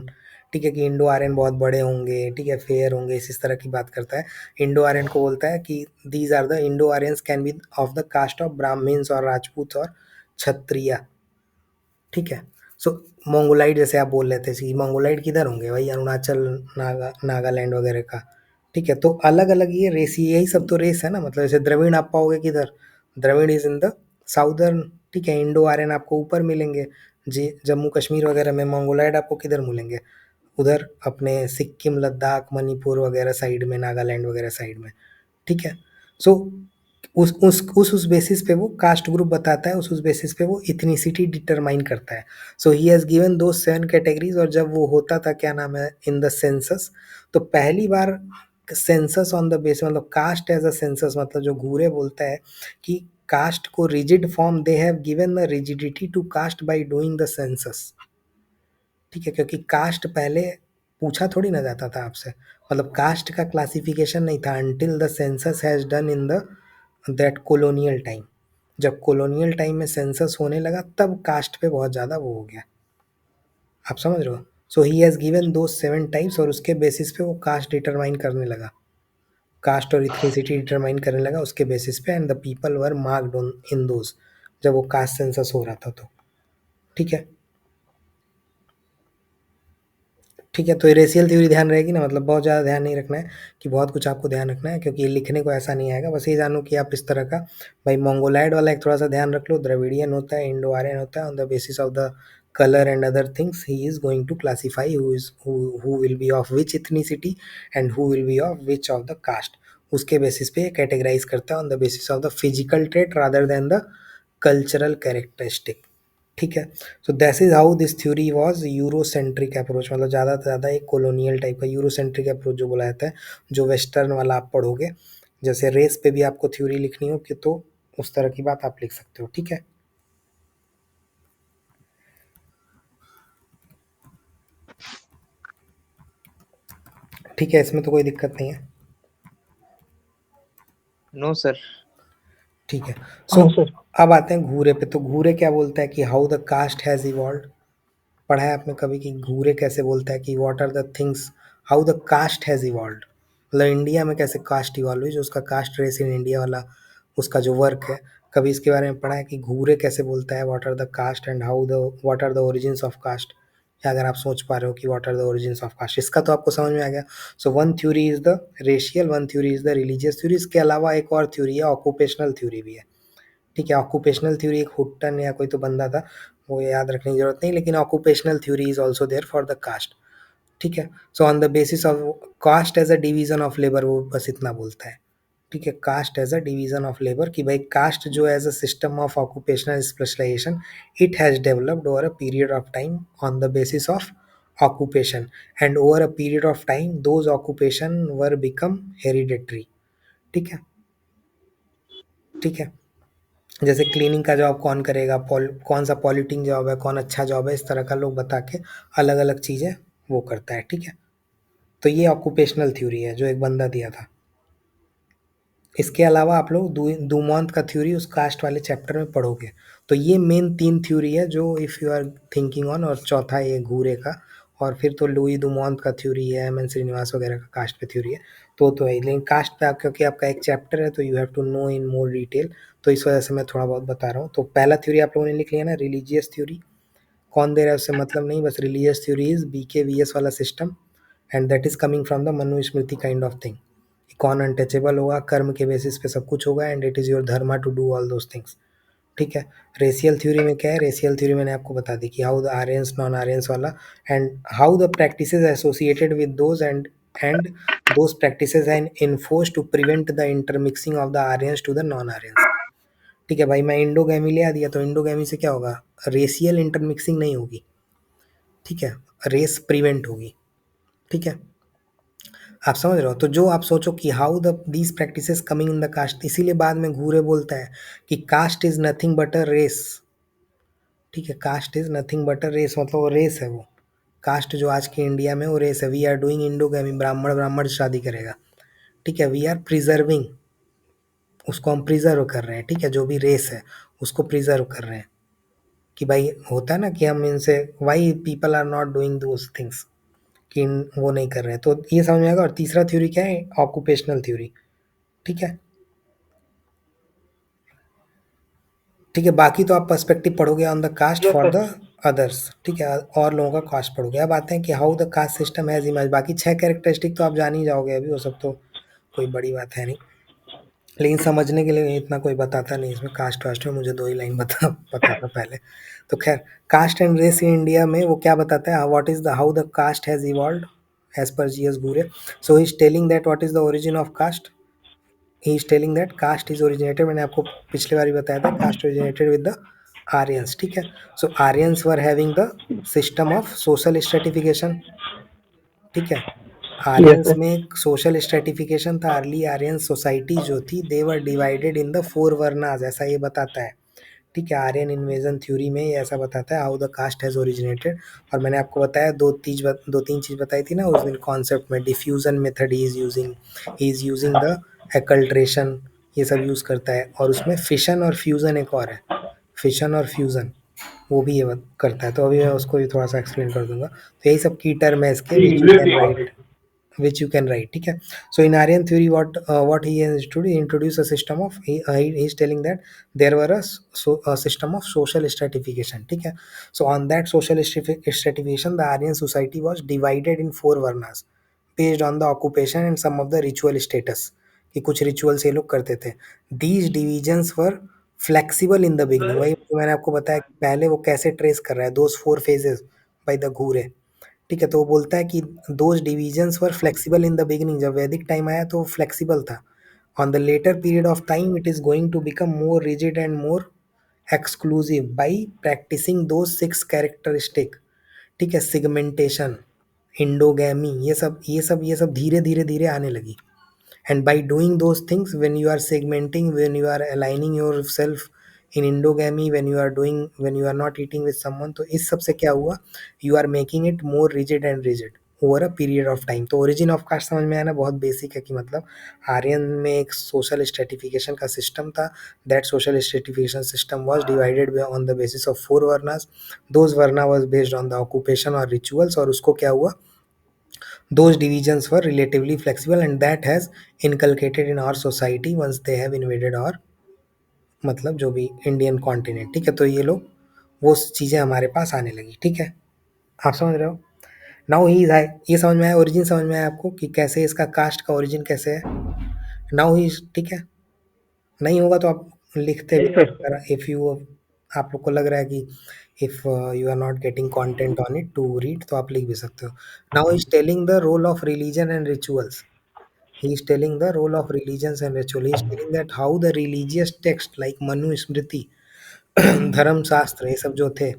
ठीक है, कि इंडो आर्यन बहुत बड़े होंगे, ठीक है, फेयर होंगे, इस तरह की बात करता है। इंडो आर्यन को बोलता है कि these are the Indo Aryans can be of the caste of Brahmins और राजपूत और क्षत्रिय। ठीक है, सो मंगोलाइड जैसे आप बोल रहे थे कि मंगोलाइड किधर होंगे भाई, अरुणाचल, नागालैंड वगैरह का। ठीक है, तो अलग अलग ये रेस, यही सब तो रेस है ना, मतलब जैसे द्रविड़ आप पाओगे किधर, Dravid is in the southern. ठीक है, इंडो आर्यन आपको ऊपर मिलेंगे जी, जम्मू कश्मीर वगैरह में। मंगोलाइड आपको किधर मिलेंगे, उधर अपने सिक्किम, लद्दाख, मणिपुर वगैरह साइड में, नागालैंड वगैरह साइड में। ठीक है, सो उस बेसिस पे वो कास्ट ग्रुप बताता है, उस बेसिस पे वो इथनिसिटी डिटरमाइन करता है। सो ही हैज़ गिवन दो 7 कैटेगरीज, और जब वो होता था क्या नाम है इन द सेंसस, तो पहली बार सेंसस ऑन द बेस, मतलब कास्ट एज अ सेंसस, मतलब जो घूरे बोलता है कि कास्ट को rigid form, they have given the rigidity to caste by doing the census. ठीक है, क्योंकि कास्ट पहले पूछा थोड़ी ना जाता था आपसे, मतलब कास्ट का क्लासिफिकेशन नहीं था until the census has done in the that colonial time. जब कॉलोनियल टाइम में सेंसस होने लगा तब कास्ट पे बहुत ज़्यादा वो हो गया, आप समझ रहे हो। सो ही हैज़ गिवन दो 7 टाइप्स, और उसके बेसिस पे वो कास्ट डिटरमाइन करने लगा, कास्ट और इथनिसिटी डिटरमाइन करने लगा उसके बेसिस पे, and the people were marked on in those, जब वो कास्ट सेंसस हो रहा था तो। ठीक है, ठीक है, तो ये रेशियल थ्योरी ध्यान रहेगी ना, मतलब बहुत ज़्यादा ध्यान नहीं रखना है कि बहुत कुछ आपको ध्यान रखना है, क्योंकि ये लिखने को ऐसा नहीं आएगा, बस ये जानो कि आप इस तरह का, भाई मंगोलाइड वाला एक थोड़ा सा ध्यान रख लो, द्रविडियन होता है, इंडो आर्यन होता है, on the basis of the colour and other things he is going to classify who will be of which ethnicity and who will be of which of the caste. उसके बेसिस पे कैटेगराइज करता है on the basis of the physical trait rather than the cultural characteristic. ठीक है, so that is how this theory was Eurocentric approach, मतलब ज़्यादा से ज़्यादा एक कॉलोनियल टाइप का यूरोसेंट्रिक अप्रोच जो बोला जाता है, जो वेस्टर्न वाला आप पढ़ोगे, जैसे रेस पे भी आपको थ्योरी लिखनी हो कि तो उस तरह की बात आप लिख सकते हो। ठीक है, ठीक है, इसमें तो कोई दिक्कत नहीं है। No sir. ठीक है, सो हाँ सर। अब आते हैं घूरे पे। तो घूरे क्या बोलता है कि how the caste has evolve. पढ़ा है आपने कभी कि घूरे कैसे बोलता है कि what are the things, how the caste has evolve, मतलब इंडिया में कैसे कास्ट इवॉल्व हुई, जो उसका कास्ट रेस इन इंडिया वाला उसका जो वर्क है, कभी इसके बारे में पढ़ा है कि घूरे कैसे बोलता है what are the caste and how the what are the origins of caste. या अगर आप सोच पा रहे हो कि what are the origins of caste, इसका तो आपको समझ में आ गया। So one theory is the racial, one theory is the religious theory. इसके अलावा एक और थ्योरी है, ऑक्यूपेशनल थ्योरी भी है। ठीक है, ऑक्यूपेशनल थ्योरी एक हुट्टन या कोई तो बंदा था, वो याद रखने की जरूरत नहीं, लेकिन occupational theory is also there for the caste. ठीक है, so on the basis of caste as a division of labour, वो बस इतना बोलता है। ठीक है, caste as a division of labour, कि भाई कास्ट जो as a system of occupational specialization, it has developed over a period of time on the basis of occupation, and over a period of time those occupation were become hereditary। ठीक है, ठीक है, जैसे क्लीनिंग का जॉब कौन करेगा, कौन सा पॉलिटिंग जॉब है, कौन अच्छा जॉब है, इस तरह का लोग बता के अलग अलग चीज़ें वो करता है। ठीक है, तो ये ऑक्यूपेशनल थ्योरी है जो एक बंदा दिया था। इसके अलावा आप लोग डूमोंत का थ्योरी उस कास्ट वाले चैप्टर में पढ़ोगे। तो ये मेन 3 थ्योरी है जो if you are thinking on, और चौथा ये घूरे का, और फिर तो लुई डूमोंत का थ्योरी है, एम एन श्रीनिवास वगैरह का कास्ट पे थ्योरी है। तो है, लेकिन कास्ट पे क्योंकि आपका एक चैप्टर है तो you have to know in more detail, तो इस वजह से मैं थोड़ा बहुत बता रहा हूँ। तो पहला थ्योरी आप लोगों ने लिख लिया ना, रिलीजियस थ्योरी। कौन दे रहा है उससे मतलब नहीं, बस रिलीजियस थ्योरी इज BKVS वाला system, and that is coming from the Manusmriti kind of thing. कौन अनटचेबल होगा, कर्म के बेसिस पे सब कुछ होगा, and it is your dharma to do all those things. ठीक है, रेशियल थ्योरी में क्या है, रेशियल थ्योरी मैंने आपको बता दी कि how the Aryans non Aryans वाला, and how the practices associated with those, and those practices and enforce to prevent the intermixing of the Aryans to the non Aryans. ठीक है भाई, मैं इंडोगैमी ले आ दिया तो इंडोगैमी से क्या होगा, रेशियल इंटरमिक्सिंग नहीं होगी। ठीक है, रेस प्रिवेंट होगी। ठीक है, आप समझ रहे हो। तो जो आप सोचो कि how the these practices coming in the caste, इसीलिए बाद में घूरे बोलता है कि caste is nothing but a race. ठीक है, caste is nothing but a race, मतलब वो रेस है। वो कास्ट जो आज के इंडिया में वो रेस है। वी आर डूइंग इंडोगैमी, ब्राह्मण ब्राह्मण से शादी करेगा। ठीक है, वी आर प्रिजर्विंग, उसको हम प्रिजर्व कर रहे हैं। ठीक है, जो भी रेस है उसको प्रिजर्व कर रहे हैं, कि भाई होता है ना कि हम इनसे, why people are not doing those things, कि वो नहीं कर रहे हैं। तो ये समझ में आएगा। और तीसरा थ्योरी क्या है, ऑक्यूपेशनल थ्योरी। ठीक है, ठीक है, बाकी तो आप पर्सपेक्टिव पढ़ोगे on the caste yes for sir. The others. ठीक है, और लोगों का कास्ट पढ़ोगे। अब आते हैं कि how the caste system has emerge. बाकी 6 कैरेक्टरिस्टिक तो आप जान ही जाओगे अभी, वो सब तो कोई बड़ी बात है नहीं, लेकिन समझने के लिए इतना कोई बताता नहीं इसमें। कास्ट वास्ट में मुझे 2 ही लाइन बता पता था पहले। तो खैर, caste and race in India में वो क्या बताता है, what is the how the caste has evolved as per GS Ghurye. So he is telling that what is the origin of caste. He is telling that caste is originated, मैंने आपको पिछली बार भी बताया था, caste originated with the Aryans. ठीक है, so Aryans were having the system of social stratification. ठीक है, यस आर्यंस सर। में एक सोशल स्ट्रेटिफिकेशन था। अर्ली आर्यन सोसाइटी जो थी, दे वर डिवाइडेड इन द 4 वर्नास, ऐसा ये बताता है। ठीक है, आर्यन इन्वेजन थ्योरी में ये ऐसा बताता है how the caste has originated. और मैंने आपको बताया दो तीन चीज बताई थी ना उस दिन कॉन्सेप्ट में, diffusion method he is using the acculturation, ये सब यूज करता है। और उसमें फिशन और फ्यूजन एक और है, फिशन और फ्यूजन, वो भी ये करता है। तो अभी मैं उसको भी थोड़ा सा एक्सप्लेन कर दूंगा। तो यही सब की टर्म है इसके, विच you can right, which you can write। ठीक है, so in Aryan theory what he has introduced, he introduced a system of he is telling that there were a system of social stratification। ठीक है, so on that social stratification the Aryan society was divided in 4 varnas based on the occupation and some of the ritual status, कि कुछ रिचुअल्स ये लोग करते थे। these divisions were flexible in the beginning, वही जो मैंने आपको बताया कि पहले वो कैसे ट्रेस कर रहा है those 4 phases by the घूरे। ठीक है, तो वो बोलता है कि those divisions were flexible in the beginning, जब वैदिक टाइम आया तो फ्लेक्सिबल था। On the later period of time it is going to become more rigid and more exclusive by practicing those 6 characteristic. ठीक है, सिगमेंटेशन, इंडोगैमी, ये सब धीरे धीरे धीरे आने लगी. And by doing those things, when you are segmenting, when you are aligning yourself in endogamy, when you are not eating with someone, तो इस सब से क्या हुआ, you are making it more rigid and rigid over a period of time. तो origin of caste समझ में आया ना, बहुत बेसिक है कि मतलब आर्यन में एक सोशल स्ट्रेटिफिकेशन का सिस्टम था. That social stratification system was divided on the basis of 4 varnas. those varna was based on the occupation or rituals, और उसको क्या हुआ, those divisions were relatively flexible and that has inculcated in our society once they have invaded our मतलब जो भी इंडियन कॉन्टिनेंट. ठीक है, तो ये लोग वो चीज़ें हमारे पास आने लगी. ठीक है, आप समझ रहे हो. नाउ ही है, ये समझ में आया, ओरिजिन समझ में आया आपको कि कैसे इसका कास्ट का ओरिजिन कैसे है. नाउ ही, ठीक है. नहीं होगा तो आप लिखते भी, यस सर. अगर इफ़ यू, आप लोग को लग रहा है कि if you are not getting content on it to read, तो आप लिख भी सकते हो. Now he is telling the role of religion and rituals. He is telling the role of religions and ritual. He is telling that how the religious text like Manu Smriti, धर्म शास्त्र, ये सब जो थे,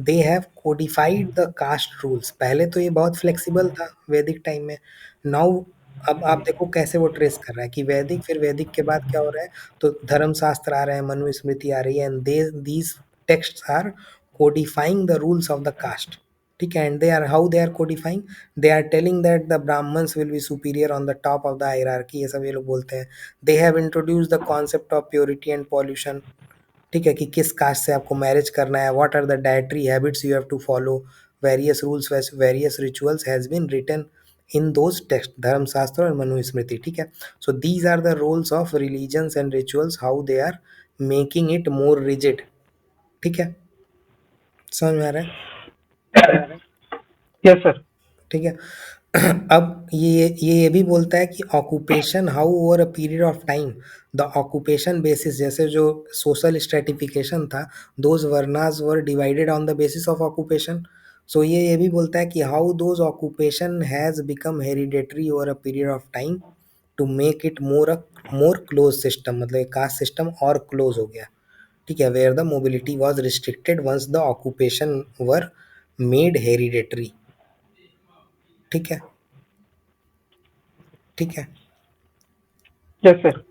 they have codified the caste rules. पहले तो ये बहुत फ्लेक्सिबल था वैदिक टाइम में. नाउ अब आप देखो कैसे वो ट्रेस कर रहा है कि वैदिक, फिर वैदिक के बाद क्या हो रहा है, तो धर्म शास्त्र आ रहे हैं, मनु स्मृति आ रही है, and they these text are codifying the rules of the caste. ठीक है, and they are, how they are codifying, they are telling that the Brahmans will be superior on the top of the hierarchy, ये सब ये लोग बोलते हैं. They have introduce the concept of purity and pollution. ठीक है, कि किस कास्ट से आपको मैरिज करना है, what are the dietary habits you have to follow, various rules, various rituals has been written in those text, Dharmashastra और मनुस्मृति. ठीक है, so these are the roles of religions and rituals, how they are making it more rigid. ठीक है, समझ में आ रहा है. Yes sir. ठीक है. अब ये भी बोलता है कि occupation how over a period of time, the occupation basis, जैसे जो सोशल स्ट्रेटिफिकेशन था, those varnas were divided on the basis of occupation. So ये भी बोलता है कि how those occupation has become hereditary over a period of time to make it more close system, मतलब कास्ट सिस्टम और क्लोज हो गया. ठीक है, where the mobility was restricted once the occupation were made hereditary. ठीक है, ठीक है. Yes sir.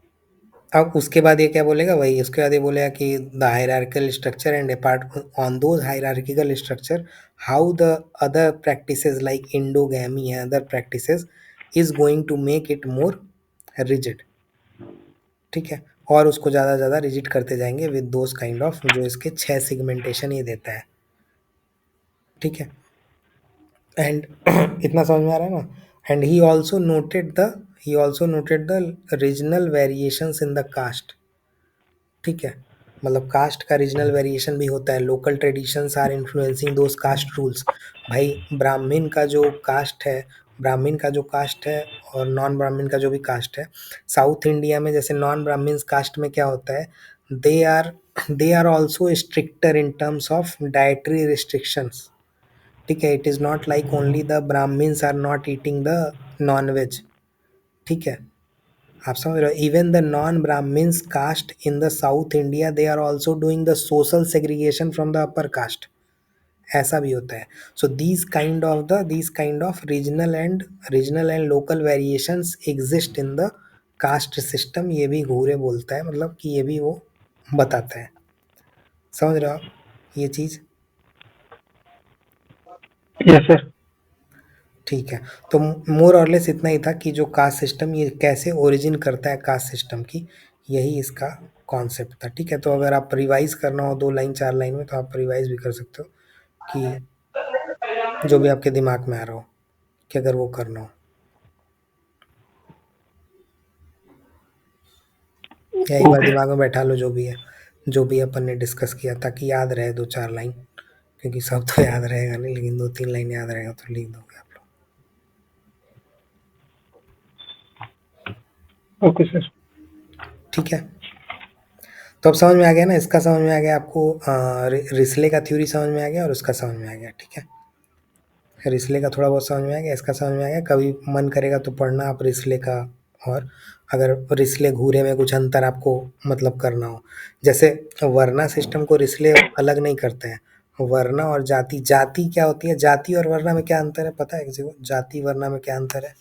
अब उसके बाद ये क्या बोलेगा, वही उसके बाद ये बोलेगा कि the hierarchical structure and apart on those hierarchical structure how the other practices like endogamy and other practices is going to make it more rigid. ठीक है, और उसको ज़्यादा ज़्यादा रिजिड करते जाएंगे विद दोज काइंड ऑफ, जो इसके 6 सेगमेंटेशन ये देता है. ठीक है, एंड इतना समझ में आ रहा है ना. And he also noted the regional variations in the caste. ठीक है, मतलब कास्ट का रीजनल वेरिएशन भी होता है. Local traditions are influencing those caste rules. भाई ब्राह्मण का जो कास्ट है और नॉन ब्राह्मण का जो भी कास्ट है, साउथ इंडिया में जैसे नॉन ब्राह्मण कास्ट में क्या होता है, they are they are also stricter in terms of dietary restrictions. ठीक है, it is not like only the Brahmins are not eating the non veg. ठीक है, आप समझ रहे हो. Even the non Brahmins caste in the South India, they are also doing the social segregation from the upper caste. ऐसा भी होता है. So these kind of regional and local variations exist in the caste system. ये भी घूरे बोलता है, मतलब कि ये भी वो बताता है. समझ रहे हो आप ये चीज़. Yes sir. ठीक है, तो मोर और लेस इतना ही था कि जो कास्ट सिस्टम ये कैसे ओरिजिन करता है कास्ट सिस्टम की, यही इसका कॉन्सेप्ट था. ठीक है, तो अगर आप रिवाइज करना हो 2 लाइन 4 लाइन में, तो आप रिवाइज भी कर सकते हो कि जो भी आपके दिमाग में आ रहा हो कि अगर वो करना हो, या एक बार दिमाग में बैठा लो जो भी है, जो भी अपन ने डिस्कस किया, ताकि याद रहे 2 4 लाइन. क्योंकि सब तो याद रहेगा नहीं, लेकिन 2 3 लाइन याद रहेगा तो लिख दोगे आप लोग. Okay sir. ठीक है, तो अब समझ में आ गया ना, इसका समझ में आ गया आपको, रिसले का थ्योरी समझ में आ गया और उसका समझ में आ गया. ठीक है, रिसले का थोड़ा बहुत समझ में आ गया, इसका समझ में आ गया. कभी मन करेगा तो पढ़ना आप रिसले का और अगर रिसले घूरे में कुछ अंतर आपको मतलब करना हो, जैसे वर्ना सिस्टम को रिसले अलग नहीं करते हैं। वर्ना और जाति, जाति क्या होती है, जाति और वर्ना में क्या अंतर है पता है किसी को? जाति वर्ना में क्या अंतर है?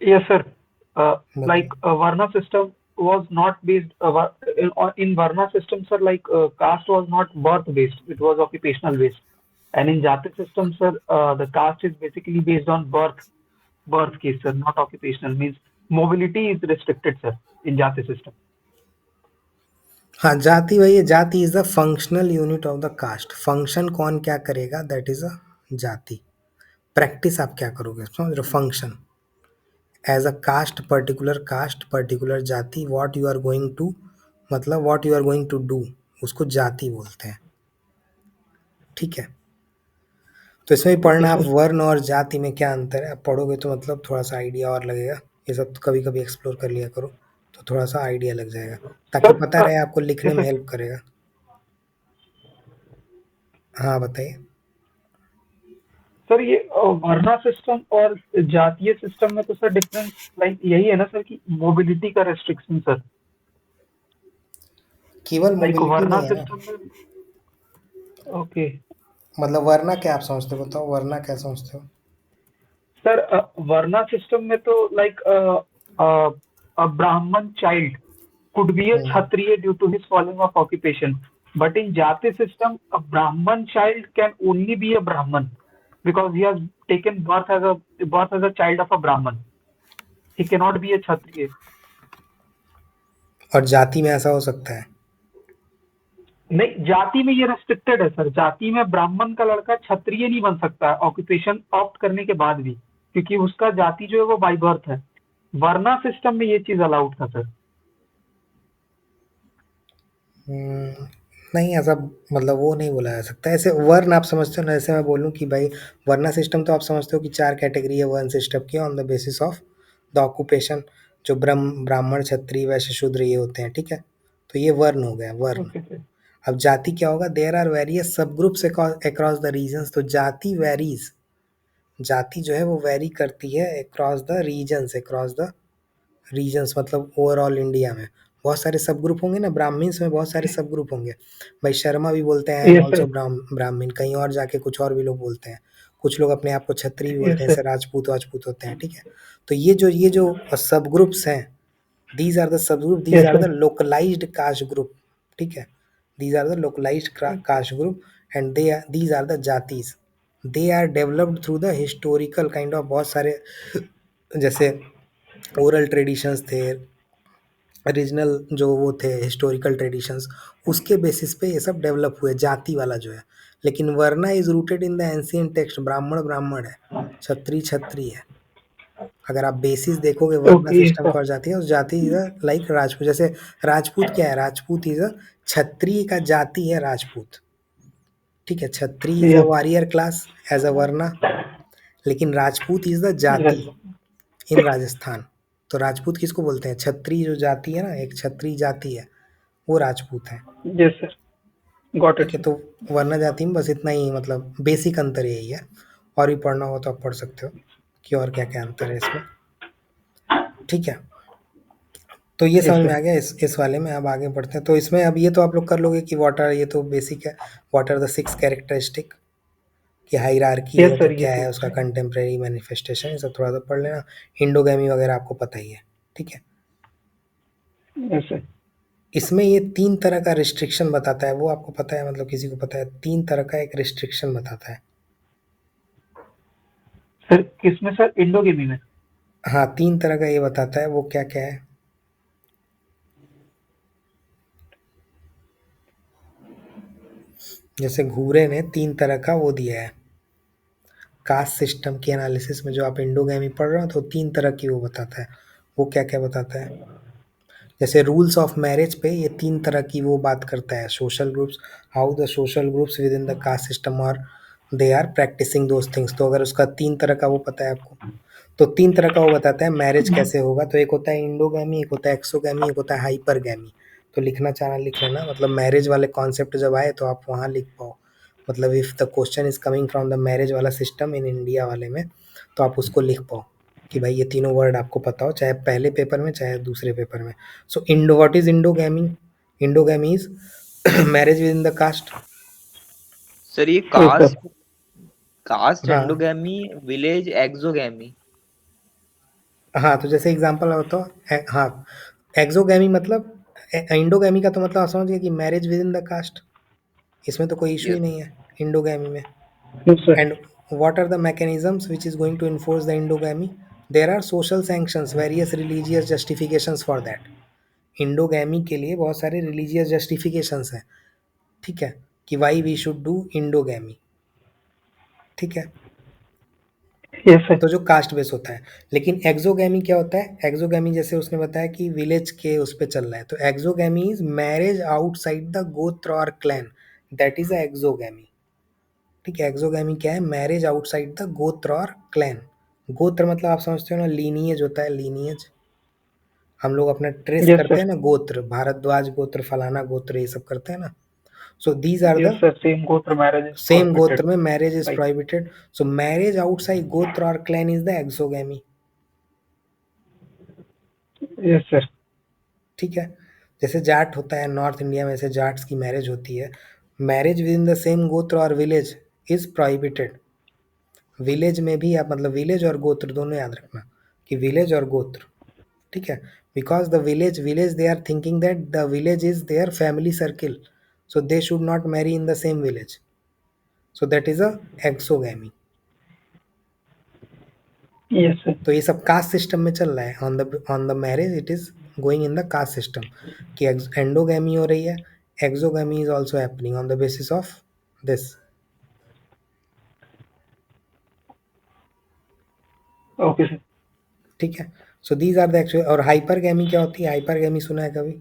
Yes, sir. Like बताइए। Varna system was not based in Varna system, sir. Like caste was not birth based; it was occupational based. And in Jati system, sir, the caste is basically based on birth case, sir, not occupational. Means mobility is restricted, sir, in Jati system. हाँ, जाति वही है, jati is the functional unit of the caste. Function कौन क्या करेगा, दैट इज अ जाति। प्रैक्टिस आप क्या करोगे, समझ रहे हो? Function as a caste particular जाति, what you are going to, मतलब what you are going to do, उसको जाति बोलते हैं। ठीक है, तो इसमें भी Okay, पढ़ना आप sir. वर्ण और जाति में क्या अंतर है, आप पढ़ोगे तो मतलब थोड़ा सा आइडिया और लगेगा। ये सब तो कभी कभी एक्सप्लोर कर लिया करो, तो थोड़ा सा आइडिया लग जाएगा, ताकि Sir, पता रहे, आपको लिखने yes, में sir. हेल्प करेगा। हाँ बताइए। सर ये वर्ना सिस्टम और जातीय सिस्टम में तो सर डिफरेंस लाइक यही है ना सर कि मोबिलिटी का रेस्ट्रिक्शन सर। केवल लाइक मोबिलिटी वर्ना नहीं है ना, सिस्टम में ओके मतलब वरना क्या आप समझते हो, बताओ वरना क्या समझते हो? सर वर्ना सिस्टम में तो like a Brahman child could be a hmm, Kshatriya due to his following of occupation. But in Jati system, a Brahman child can only be a Brahman because he has taken birth as a child of a Brahman. He cannot be a Kshatriya. और जाति में ऐसा हो सकता है? नहीं, जाति में ये रेस्ट्रिक्टेड है सर। जाति में ब्राह्मण का लड़का क्षत्रिय नहीं बन सकता ऑक्यूपेशन ऑप्ट करने के बाद भी, क्योंकि उसका जाति जो है वो बाय बर्थ है। वर्ना सिस्टम में ये चीज अलाउड था सर। हम्म, नहीं ऐसा, मतलब वो नहीं बोला जा सकता ऐसे। वर्ण आप समझते हो ना, जैसे मैं बोलूँ कि भाई वर्ना सिस्टम, तो आप समझते हो कि 4 कैटेगरी है वर्ण सिस्टम की, on the basis of the occupation, जो ब्राह्मण क्षत्रिय वैश्य शूद्र ये होते हैं, ठीक है? तो ये वर्ण हो गया, वर्ण। Okay sir. अब जाति क्या होगा, देयर आर वेरियस सब ग्रुप्स अक्रॉस द रीजन्स, तो जाति वेरीज, जाति जो है वो वेरी करती है अक्रॉस द रीजन्स, मतलब ओवरऑल इंडिया में बहुत सारे सब ग्रुप होंगे ना, ब्राह्मण्स में बहुत सारे सब ग्रुप होंगे। भाई शर्मा भी बोलते हैं, I am yes also sir. ब्राह्मण, कहीं और जाके कुछ और भी लोग बोलते हैं। कुछ लोग अपने आप को छत्री भी बोलते यस हैं, सर। जैसे राजपूत वाजपूत होते हैं, ठीक है? तो ये जो सब ग्रुप्स हैं, these are the sub group, these yes are the sir. Localized caste group, ठीक है? These are the localized caste group, and these are the jatis. They are developed through the historical kind of, बहुत सारे जैसे ओरल ट्रेडिशंस थे, रीजनल जो वो थे हिस्टोरिकल ट्रेडिशंस, उसके बेसिस पे ये सब डेवलप हुए, जाति वाला जो है। लेकिन varna is rooted in the ancient text, ब्राह्मण ब्राह्मण है, क्षत्रिय क्षत्रिय है। अगर आप बेसिस देखोगे वर्ना ओके, यस सिस्टम का सर। और जाति है, उस जाति इज लाइक राजपूत, जैसे राजपूत क्या है, राजपूत इज अ क्षत्रिय का जाति है राजपूत, ठीक है? Kshatriya is a yes. Warrior class as a varna, लेकिन Rajput is the jati yes. In Rajasthan. तो राजपूत किसको बोलते हैं, क्षत्रिय जो जाति है ना, एक क्षत्रिय जाति है, वो राजपूत है। Yes sir. गॉट इट ठीक है, सर। तो वर्ण जाति में बस इतना ही, मतलब बेसिक अंतर यही है। और भी पढ़ना हो तो आप पढ़ सकते हो कि और क्या क्या अंतर है इसमें, ठीक है? तो ये यस समझ में सर। आ गया इस वाले में। अब आगे बढ़ते हैं, तो इसमें अब ये तो आप लोग कर लोगे कि व्हाट आर, ये तो बेसिक है, व्हाट आर द 6 कैरेक्टरिस्टिक, कि हायरार्की यस है तो सर, ये क्या तो है उसका कंटेम्प्रेरी मैनिफेस्टेशन, ये सब थोड़ा सा पढ़ लेना। इंडोगैमी वगैरह आपको पता ही है, ठीक है? Yes sir. इसमें ये 3 तरह का रिस्ट्रिक्शन बताता है, वो आपको पता है, मतलब किसी को पता है? 3 तरह का एक रिस्ट्रिक्शन बताता है। सर किसमें सर? इंडोगेमी में? हाँ, 3 तरह का ये बताता है, वो क्या-क्या है? जैसे घुरे ने 3 तरह का वो दिया है, कास्ट सिस्टम के एनालिसिस में जो आप इंडोगैमी पढ़ रहे हो, तो 3 तरह की वो बताता है। वो क्या-क्या बताता है? जैसे रूल्स ऑफ मैरिज पे ये 3 तरह की वो बात करता है, social groups, how the social groups within the caste system और they are practicing those things. तो अगर उसका 3 तरह का वो पता है आपको, तो 3 तरह का वो बताता है मैरिज कैसे होगा। तो एक होता है इंडोगैमी, एक होता है एक्सोगैमी, एक होता है हाइपरगैमी। तो लिखना चाहना लिख लेना, मतलब मैरिज वाले कॉन्सेप्ट जब आए तो आप वहाँ लिख पाओ। मतलब if the question is coming from the marriage वाला सिस्टम इन इंडिया वाले में, तो आप उसको लिख पाओ कि भाई ये तीनों वर्ड आपको पता हो, चाहे पहले पेपर में चाहे दूसरे पेपर में। So endo, what is endogamy? Endogamy is marriage within the caste. Sir ये Yes, sir. कास्ट हाँ एंडोगैमी, विलेज एक्सोगैमी। हाँ, तो जैसे एग्जांपल बताओ। हाँ, एक्सोगैमी मतलब, इंडोगैमी का तो मतलब आप समझ गए कि marriage within the caste, इसमें तो कोई इशू ही यस। नहीं है इंडोगैमी में। Yes, sir. And what are the mechanisms which is going to enforce the endogamy? There are social sanctions, various religious justifications for that. इंडोगैमी के लिए बहुत सारे रिलीजियस जस्टिफिकेशंस हैं, ठीक है, कि वाई वी शुड डू इंडोगैमी, ठीक है। Yes, sir. तो जो कास्ट बेस होता है। लेकिन एक्सोगैमी क्या होता है? एक्सोगैमी जैसे उसने बताया कि विलेज के उस पे चल रहा है, तो exogamy is marriage outside the गोत्र और clan, that is a exogamy, ठीक है। एक्सोगैमी क्या है? मैरिज आउटसाइड द गोत्र और क्लैन। गोत्र मतलब आप समझते हो ना, लीनिएज होता है, लीनिएज। हम लोग अपना ट्रेस Yes, करते sir. हैं ना, गोत्र, भारद्वाज गोत्र, फलाना गोत्र, ये सब करते हैं ना। So these are Yes, the sir. Same go through marriage is same prohibited. गोत्र में marriage is Like, prohibited. So marriage outside gotra और clan is the exogamy, yes, sir. ठीक है। जैसे जाट होता है नॉर्थ इंडिया में, ऐसे जाट्स की मैरिज होती है। Marriage within the same गोत्र और विलेज इज प्रोहिबिटेड। विलेज में भी आप मतलब विलेज और गोत्र दोनों याद रखना, कि विलेज और गोत्र, ठीक है। Because the village they are thinking that the village is their family circle, so they should not marry in the same village, so that is a exogamy. Yes, sir. तो ये सब कास्ट सिस्टम में चल रहा है। On the marriage it is going in the caste system, कि एंडोगैमी हो रही है, exogamy is also happening on the basis of this, Okay, sir. ठीक है। So these are the actual. और हाइपरगैमी क्या होती है? हाइपरगैमी सुना है कभी?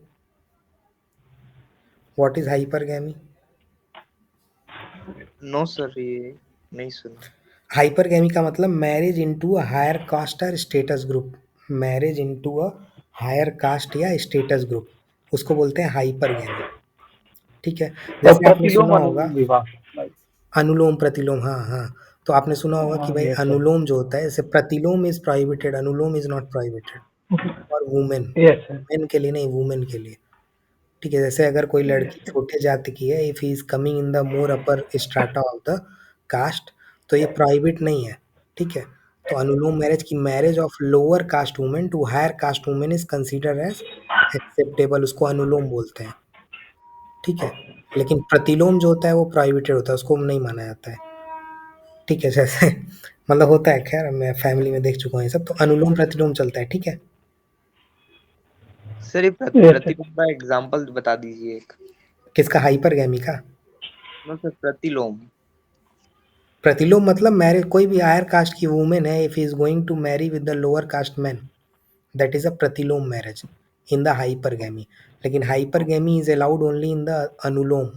What is hypergamy? No sir, ये नहीं सुना। हाइपरगैमी का मतलब marriage into a higher caste और status group. Marriage into a higher cast या स्टेटस ग्रुप, उसको बोलते हैं हाइपरगैमी, ठीक है। जैसे आपने प्रतिलोम सुना होगा अनुलोम विवाह। Like, अनुलोम प्रतिलोम, हाँ हाँ। तो आपने सुना होगा कि भाई yes, sir. अनुलोम जो होता है, जैसे प्रतिलोम is prohibited, anulom is not prohibited for women, Yes, sir. Main के लिए नहीं, वुमेन के लिए, ठीक है। जैसे अगर कोई Yes, लड़की sir. छोटे जाति की है, if he is coming in the more upper strata of the caste, तो ये प्राइवेट नहीं है, ठीक है। तो अनुलोम मैरिज की marriage of lower caste women to higher caste women is consider as acceptable, उसको अनुलोम बोलते हैं, ठीक है। लेकिन प्रतिलोम जो होता है वो प्रोहिबिटेड होता है, उसको नहीं माना जाता है, ठीक है। जैसे मतलब होता है, खैर मैं फैमिली में देख चुका हूँ ये सब, तो अनुलोम प्रतिलोम चलता है, ठीक है। सर ये Yes, sir. प्रतिलोम का एग्जांपल बता दीजिए एक। किसका? हाइपरगैमी का? नो सर, प्रतिलोम। प्रतिलोम मतलब मैरिज, कोई भी हायर कास्ट की वुमेन है, if he is going to marry with the lower caste man, that is a pratiloma marriage in the hypergamy. लेकिन hypergamy is allowed only in the anuloma.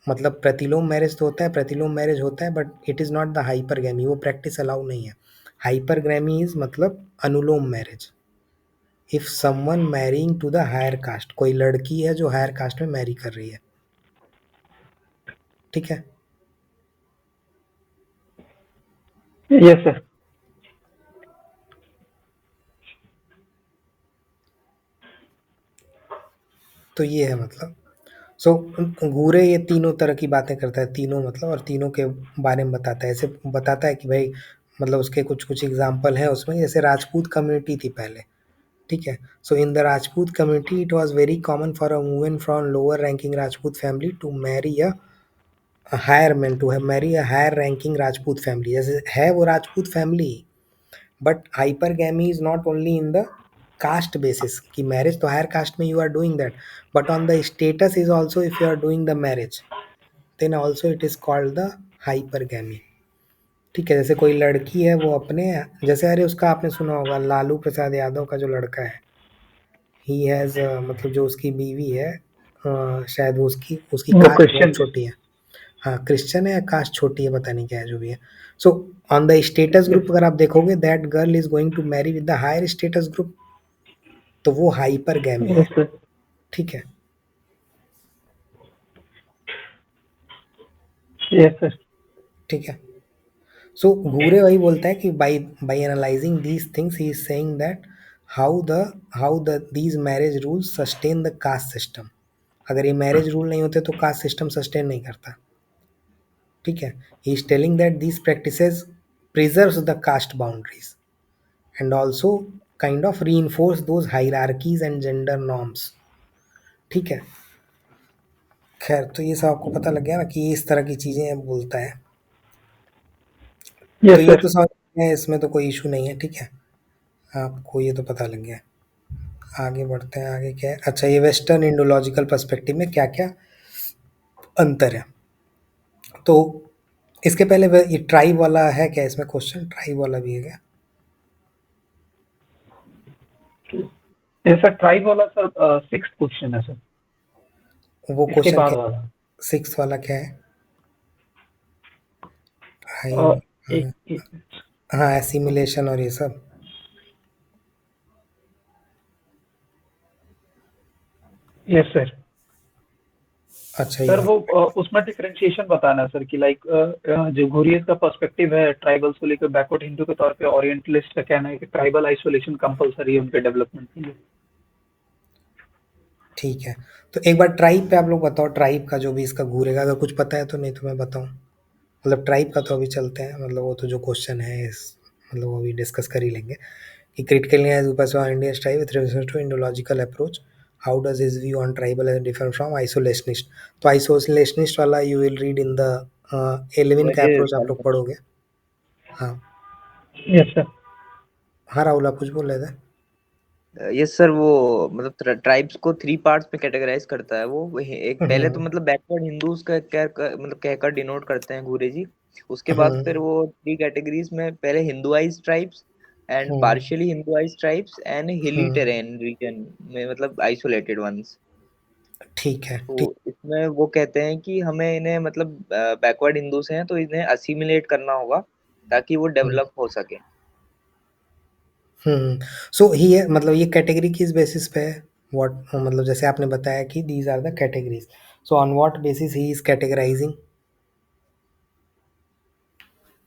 मतलब प्रतिलोम मैरिज तो होता है, प्रतिलोम मैरिज होता है, but it is not the hypergamy, वो प्रैक्टिस अलाउ नहीं है। हाइपरगैमी इज मतलब anuloma marriage, if someone marrying to the higher caste, कोई लड़की है जो हायर कास्ट में मैरी कर रही है, ठीक है। Yes, sir. तो ये है मतलब। सो घूरे ये तीनों तरह की बातें करता है, तीनों मतलब, और तीनों के बारे में बताता है, ऐसे बताता है कि भाई मतलब उसके कुछ कुछ एग्जाम्पल हैं उसमें। जैसे राजपूत कम्युनिटी थी पहले, ठीक है। So in the Rajput community it was very common for a women from lower ranking Rajput family to marry a higher man, to marry a higher ranking Rajput family, जैसे है वो Rajput family. But hypergamy is not only in the caste basis, कि मैरिज तो हायर कास्ट में you are doing that, but on the status is also, if you are doing the marriage then also it is called the hypergamy, ठीक है। जैसे कोई लड़की है वो अपने, जैसे अरे उसका आपने सुना होगा लालू प्रसाद यादव का जो लड़का है, ही हैज़ मतलब जो उसकी बीवी है, शायद वो उसकी उसकी वो कास्ट बहुत क्रिश्चियन थे। छोटी है। हाँ, क्रिश्चियन है या कास्ट छोटी है, पता नहीं क्या है, जो भी है। So on the status Yes, group अगर आप देखोगे, that girl is going to marry with the higher status group, तो वो हाइपरगैमी है, yes, sir. ठीक है। Yes, sir. ठीक है। सो घूरे वही बोलता है कि by analysing these things he is saying that how the these marriage rules sustain the caste system. अगर ये मैरिज रूल नहीं होते तो कास्ट सिस्टम सस्टेन नहीं करता। ठीक है, he is telling that these practices preserves the caste boundaries and also kind of re those hierarchies and gender norms. ठीक है, खैर तो ये सब आपको पता लग गया ना कि ये इस तरह की चीजें बोलता है। तो यस ये सर। तो समझ में, इसमें तो कोई इशू नहीं है। ठीक है, आपको ये तो पता लग गया। आगे बढ़ते हैं, आगे क्या है? अच्छा, ये वेस्टर्न इंडोलॉजिकल पर्सपेक्टिव में क्या क्या अंतर है। तो इसके पहले ये ट्राइब वाला है क्या? इसमें क्वेश्चन ट्राइब वाला भी है क्या? ये सर ट्राइब वाला सर 6th क्वेश्चन है सर, वो इसके क्वेश्चन बाद क्या? वाला। 6 वाला क्या है? और ट्राइब। एक हाँ, एसिमिलेशन और ये सब। Yes sir. अच्छा, ये सर वाला। वो उसमें डिफरेंशिएशन बताना है सर कि लाइक जो घुरियत का पर्सपेक्टिव है ट्राइबल्स को लेकर बैकवर्ड हिंदू के तौर पे, ओरिएंटलिस्ट का कहना है कि ट्राइबल आइसोलेशन कंपलसरी है उनके डेवलपमेंट के लिए। ठीक है, तो एक बार ट्राइब पे आप लोग बताओ, ट्राइब का जो भी इसका घूरेगा, अगर कुछ पता है तो, नहीं तो मैं बताऊं। मतलब ट्राइब का तो अभी चलते हैं, मतलब वो तो जो क्वेश्चन है इस, मतलब वो अभी डिस्कस कर ही लेंगे कि critically as Upaswa Indian tribe with respect to Indological approach, how does his view on tribal is different from isolationist? तो isolationist वाला you will read in the एलेविन का वही अप्रोच आप लोग पढ़ोगे। हाँ। Yes sir. हाँ राहुल, आप कुछ बोल रहे थे? यस सर, वो मतलब ट्राइब्स को 3 पार्ट्स में कैटेगराइज करता है वो एक पहले तो हम्म। मतलब बैकवर्ड हिंदूज का मतलब कहकर डिनोट करते हैं घूरे जी। उसके बाद फिर हम्म। वो 3 कैटेगरीज में, पहले Hinduised tribes and hmm. Partially Hinduised tribes and हिली हम्म। टेरेन रीजन में मतलब आइसोलेटेड वंस। ठीक है, तो ठीक। इसमें वो कहते हैं कि हमें इन्हें मतलब बैकवर्ड हिंदूज हैं तो इन्हें असीमिलेट करना होगा ताकि वो हम्म। डेवलप हो सके। सो ही है, मतलब ये कैटेगरी किस बेसिस पे है? व्हाट, मतलब जैसे आपने बताया कि these are the categories, so on what basis he is categorising?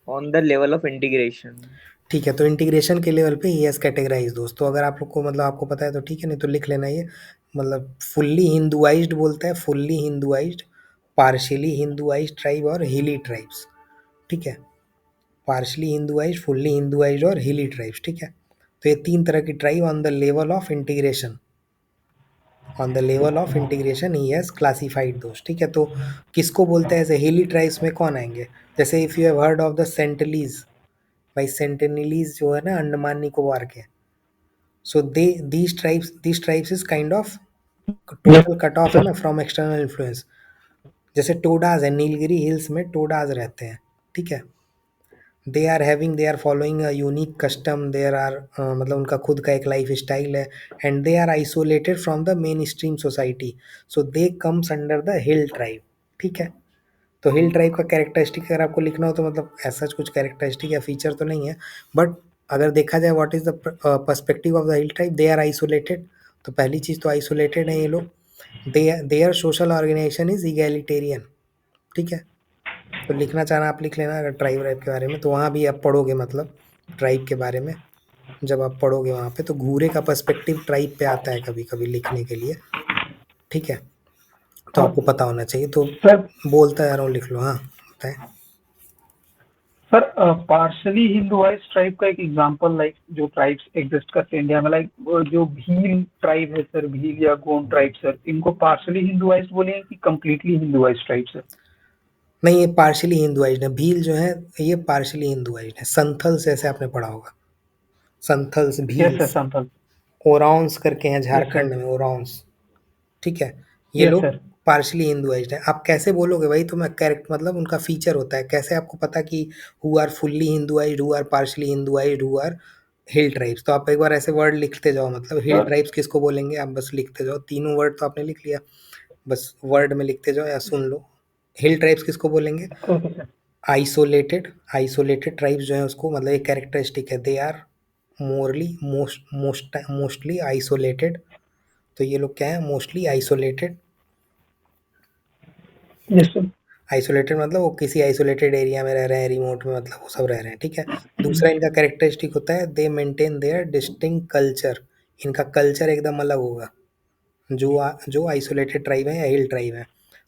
On the level of integration. ठीक है, तो इंटीग्रेशन के लेवल पे यस कैटेगराइज दोस्तों, अगर आप लोग को मतलब आपको पता है तो ठीक है, नहीं तो लिख लेना ये। मतलब फुल्ली हिंदुआइज्ड बोलता है, फुल्ली हिंदुआइज्ड, पार्शियली हिंदुआइज्ड ट्राइब और हिली ट्राइब्स। ठीक है, पार्शियली हिंदुआइज्ड, फुल्ली हिंदुआइज्ड और हिली ट्राइब्स। ठीक है, तो ये 3 तरह की tribe on the level of integration, on the level of integration he has classified दोस्त। ठीक है, तो किसको बोलते हैं? ऐसे हिली ट्राइब्स में कौन आएंगे? जैसे if you have heard of the Sentinelese, भाई सेंटिनलीज जो है ना अंडमान निकोबार के, so they these tribes is kind of yes total cut off है ना फ्रॉम एक्सटर्नल इन्फ्लुएंस। जैसे टोडाज है, नीलगिरी हिल्स में टोडाज रहते हैं। ठीक है, they are following a unique custom, there are मतलब उनका खुद का एक लाइफ स्टाइल है, and they are isolated from the mainstream society, so they comes under the hill tribe. ठीक है, तो हिल ट्राइब का कैरेक्टरिस्टिक अगर आपको लिखना हो तो मतलब ऐसा कुछ कैरेक्टरिस्टिक या फीचर तो नहीं है, बट अगर देखा जाए what is the perspective of the hill tribe, they are isolated. तो पहली चीज़ तो आइसोलेटेड है ये लोग। Their social organisation is egalitarian. ठीक है, तो लिखना चाहना आप लिख लेना अगर ट्राइब वाइब के बारे में, तो वहाँ भी आप पढ़ोगे मतलब ट्राइब के बारे में। जब आप पढ़ोगे वहाँ पे तो घूरे का पर्सपेक्टिव ट्राइब पे आता है कभी कभी लिखने के लिए। ठीक है, तो आपको पता होना चाहिए। तो सर। बोलता जा रहा हूँ, लिख लो। हाँ, बताएं। सर पार्शली हिंदुआइज ट्राइब का एक एग्जांपल, लाइक जो ट्राइब्स एग्जिस्ट करते हैं इंडिया में, लाइक जो भील ट्राइब है सर, भील या गोंड ट्राइब सर, इनको पार्शली हिंदुआइज बोले कि कंप्लीटली हिंदुआइज ट्राइब सर? नहीं, ये पार्शियली हिंदुआइज्ड है। भील जो है ये पार्शियली हिंदुआइज्ड है। संथल्स ऐसे आपने पढ़ा होगा, संथल्स, यस सर, भील्स, संथल। ओराउंस करके हैं यस सर। झारखंड में, ओराउंस। ठीक है, ये यस लोग सर। पार्शियली हिंदुआइज्ड है। आप कैसे बोलोगे भाई? तो मैं कैरेक्ट मतलब उनका फीचर होता है, कैसे आपको पता कि who are fully Hinduized, who are partially Hinduized, who are hill tribes? तो आप एक बार ऐसे वर्ड लिखते जाओ, मतलब हिल सर ट्राइब्स किसको बोलेंगे आप बस लिखते जाओ, तीनों वर्ड तो आपने लिख लिया, बस वर्ड में लिखते जाओ या सुन लो। हिल ट्राइब्स किसको बोलेंगे? Okay sir. आइसोलेटेड ट्राइब्स जो है उसको, मतलब एक कैरेक्टरिस्टिक है, दे आर मोस्टली आइसोलेटेड। तो ये लोग क्या है? Mostly isolated. Yes sir. Isolated मतलब वो किसी आइसोलेटेड एरिया में रह रहे हैं, रिमोट में, मतलब वो सब रह रहे हैं, ठीक है। दूसरा इनका कैरेक्टरिस्टिक होता है दे मेंटेन देयर डिस्टिंक्ट कल्चर। इनका कल्चर एकदम अलग होगा। जो आइसोलेटेड ट्राइब है या हिल ट्राइब है,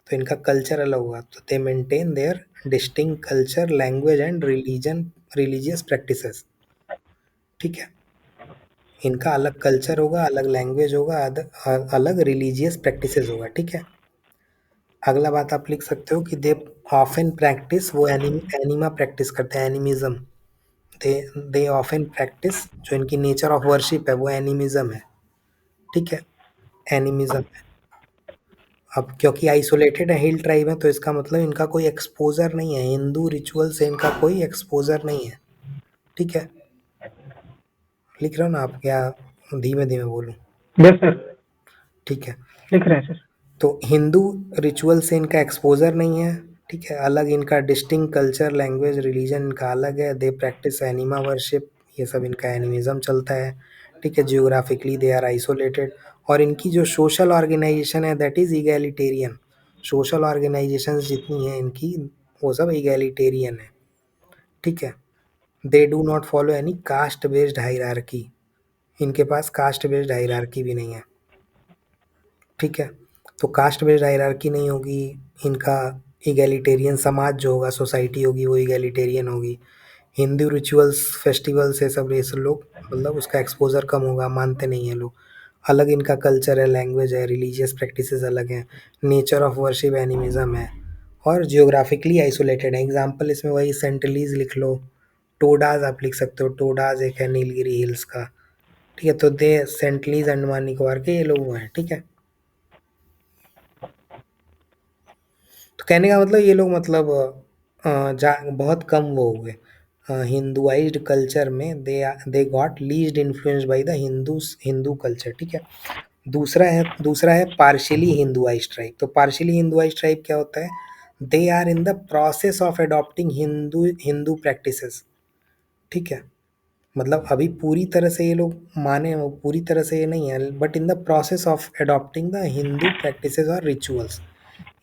तो इनका कल्चर अलग होगा। तो दे maintain their distinct culture, language and religious practices, ठीक है। इनका अलग कल्चर होगा, अलग लैंग्वेज होगा, अलग रिलीजियस प्रैक्टिसेस होगा, ठीक है। अगला बात आप लिख सकते हो कि दे ऑफन प्रैक्टिस, वो एनिमा प्रैक्टिस करते हैं, animism. They they often practice, जो इनकी नेचर ऑफ वर्शिप है वो एनिमिज्म है, ठीक है, एनिमिज्म है। अब क्योंकि आइसोलेटेड है, हिल ट्राइब है, तो इसका मतलब इनका कोई एक्सपोजर नहीं है, हिंदू रिचुअल से इनका कोई एक्सपोजर नहीं है, ठीक है। लिख रहे हो ना आप, क्या धीमे धीमे बोलूं? यस सर, ठीक है। लिख रहे हैं सर। तो हिंदू रिचुअल से इनका एक्सपोजर नहीं है, ठीक है। अलग इनका डिस्टिंक्ट कल्चर, लैंग्वेज, रिलीजन इनका अलग है। दे प्रैक्टिस एनिमा वर्शिप, ये सब इनका एनिमिज्म चलता है, ठीक है। Geographically they are isolated. और इनकी जो सोशल ऑर्गेनाइजेशन है that is egalitarian. Social organisations जितनी हैं इनकी, वो सब इगैलिटेरियन है, ठीक है। They do not follow any caste based hierarchy. इनके पास कास्ट बेस्ड हायरार्की भी नहीं है, ठीक है। तो कास्ट बेस्ड हायरार्की नहीं होगी। इनका इगैलिटेरियन समाज जो होगा, सोसाइटी होगी, वो इगैलिटेरियन होगी। हिंदू रिचुअल्स, फेस्टिवल्स, ये सब लोग, मतलब उसका एक्सपोजर कम होगा, मानते नहीं हैं लोग। अलग इनका कल्चर है, लैंग्वेज है, रिलीजियस प्रैक्टिसेस अलग हैं। नेचर ऑफ वर्शिप एनिमिज्म है। और जियोग्राफिकली आइसोलेटेड है। एग्जाम्पल इसमें वही सेंटलीज लिख लो, टोडाज आप लिख सकते हो, टोडाज एक है नीलगिरी हिल्स का, ठीक है। तो दे सेंटलीज अंडमान निकोबार के ये लोग वो हैं, ठीक है। तो कहने का मतलब ये लोग मतलब बहुत कम वो हुए हिंदुआइज्ड कल्चर में। They got least influenced by the Hindu culture, ठीक है। दूसरा है पार्शियली हिंदुआइज्ड ट्राइब। तो पार्शियली हिंदुआइज्ड ट्राइब क्या होता है? They are in the process of adopting Hindu practices, ठीक है। मतलब अभी पूरी तरह से ये लोग माने, वो पूरी तरह से ये नहीं है, but in the process of adopting the Hindu practices और rituals.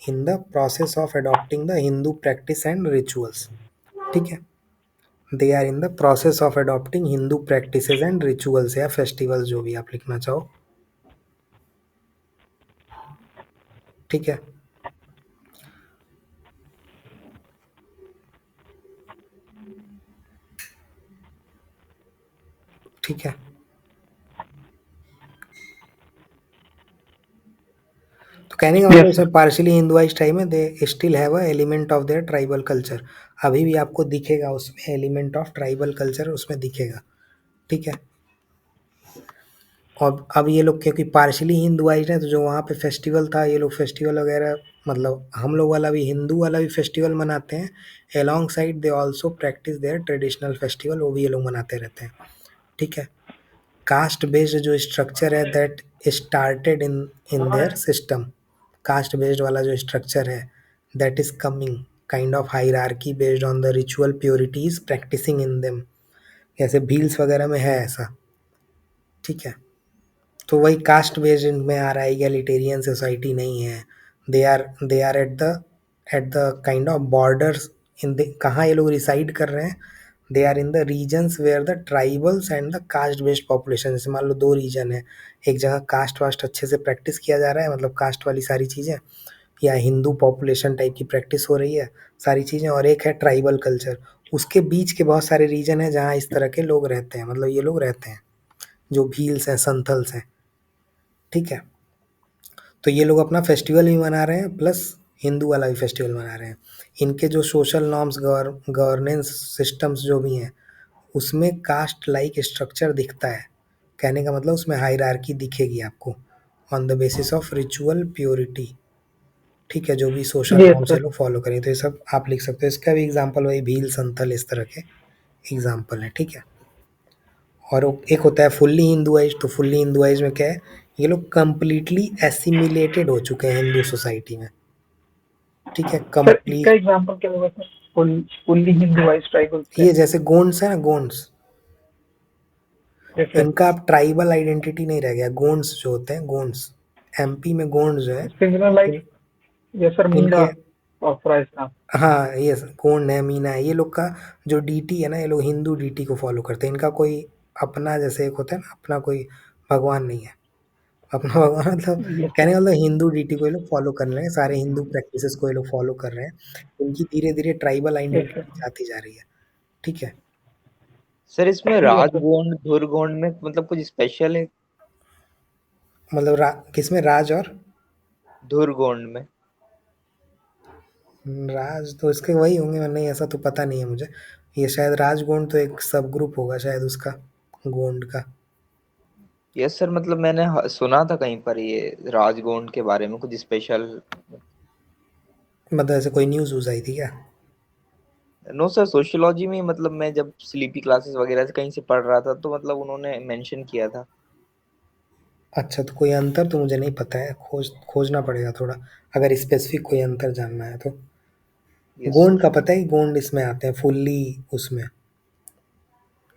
In the process of adopting the Hindu practice and rituals, ठीक है। They are in the process of adopting Hindu practices and rituals या फेस्टिवल्स, जो भी आप लिखना चाहो, ठीक है। ठीक है। तो कहने का मतलब यस इसमें सर। पार्शियली हिंदुआइज टाइम है, they still have a element of their tribal culture. अभी भी आपको दिखेगा उसमें एलिमेंट ऑफ ट्राइबल कल्चर, उसमें दिखेगा, ठीक है। और अब ये लोग क्योंकि पार्शियली हिंदुआइज है, तो जो वहाँ पे फेस्टिवल था, ये लोग फेस्टिवल वगैरह, मतलब हम लोग वाला भी, हिंदू वाला भी फेस्टिवल मनाते हैं। Alongside they also practice their traditional festival, वो भी ये लोग मनाते रहते हैं, ठीक है। कास्ट बेस्ड जो स्ट्रक्चर है that started in in their system. Caste based वाला जो स्ट्रक्चर है that is coming kind of hierarchy based on the ritual purities practicing in them. जैसे भील्स वगैरह में है ऐसा, ठीक है। तो वही कास्ट बेस्ड इनमें आ रहा है, इगैलिटेरियन सोसाइटी नहीं है। They are at the kind of borders, in the कहाँ ये लोग रिसाइड कर रहे हैं? They are in the regions where the tribals and the caste based population. जैसे मान लो दो रीजन है, एक जगह कास्ट वास्ट अच्छे से प्रैक्टिस किया जा रहा है, मतलब कास्ट वाली सारी चीज़ें, या हिंदू पॉपुलेशन टाइप की प्रैक्टिस हो रही है सारी चीज़ें, और एक है ट्राइबल कल्चर। उसके बीच के बहुत सारे रीजन है जहाँ इस तरह के लोग रहते हैं, मतलब ये लोग रहते हैं, जो भील्स हैं, संथल्स हैं, ठीक है। तो ये लोग अपना फेस्टिवल भी मना रहे हैं, प्लस हिंदू वाला भी फेस्टिवल मना रहे हैं। इनके जो सोशल नॉर्म्स, गवर्नेंस सिस्टम्स जो भी हैं, उसमें कास्ट लाइक स्ट्रक्चर दिखता है। कहने का मतलब उसमें हायरार्की दिखेगी आपको, on the basis of ritual purity, ठीक है। जो भी सोशल यस नॉर्म्स ये सर। लोग फॉलो करें, तो ये सब आप लिख सकते हो। इसका भी एग्जाम्पल वही भील, संथल, इस तरह के एग्जाम्पल है, ठीक है। और एक होता है फुल्ली हिंदुआइज। तो फुल्ली हिंदुआइज में क्या है? ये लोग कंप्लीटली एसिमिलेटेड हो चुके हैं हिंदू सोसाइटी में, ठीक है, सर इसका कंप्लीट। एग्जांपल क्या होगा सर? फुल्ली हिंदुआइज्ड ट्राइबल्स क्या ये है? जैसे गोंड्स है ना, गोंड्स, यस सर। इनका अब ट्राइबल आइडेंटिटी नहीं रह गया। गोंड्स जो होते हैं, गोंड्स, एमपी में गोंड्स जो है, similar like, in yes sir, इनके मुंडा। ऑथराइज्ड। हाँ, ये गोंड है, मीना है, ये लोग का जो डीटी है ना, ये लोग हिंदू डीटी को फॉलो करते हैं। इनका कोई अपना, जैसे एक होता है ना, अपना कोई भगवान नहीं है। अपना भगवान मतलब यस कहने सर। का मतलब हिंदू डीटी को ये लोग फॉलो कर रहे हैं, सारे हिंदू प्रैक्टिसेस को ये लोग फॉलो कर रहे हैं। इनकी धीरे-धीरे ट्राइबल यस सर। आइडेंटिटी जाती जा रही है, ठीक है? सर इसमें यस सर। राजगोंड, धुरगोंड में मतलब कुछ स्पेशल है? मतलब किसमें राज और धुरगोंड में? राज तो इसके वही होंगे, नहीं ऐसा तो पता नहीं है मुझे। ये शायद राजगोंड तो एक सब ग्रुप होगा शायद उसका, गोंड का। यस सर, मतलब मैंने सुना था कहीं पर ये राजगोंड के बारे में कुछ स्पेशल। मतलब ऐसे कोई न्यूज़ वूज़ आई थी क्या? नो सर, सोशियोलॉजी में मतलब मैं जब स्लीपी क्लासेस वगैरह से कहीं से पढ़ रहा था तो मतलब उन्होंने मेंशन किया था। अच्छा, तो कोई अंतर तो मुझे नहीं पता है, खोजना पड़ेगा थोड़ा, अगर स्पेसिफिक कोई अंतर जानना है तो। Yes Gond sir. का पता है कि गोंड इसमें आते हैं फुल्ली उसमें,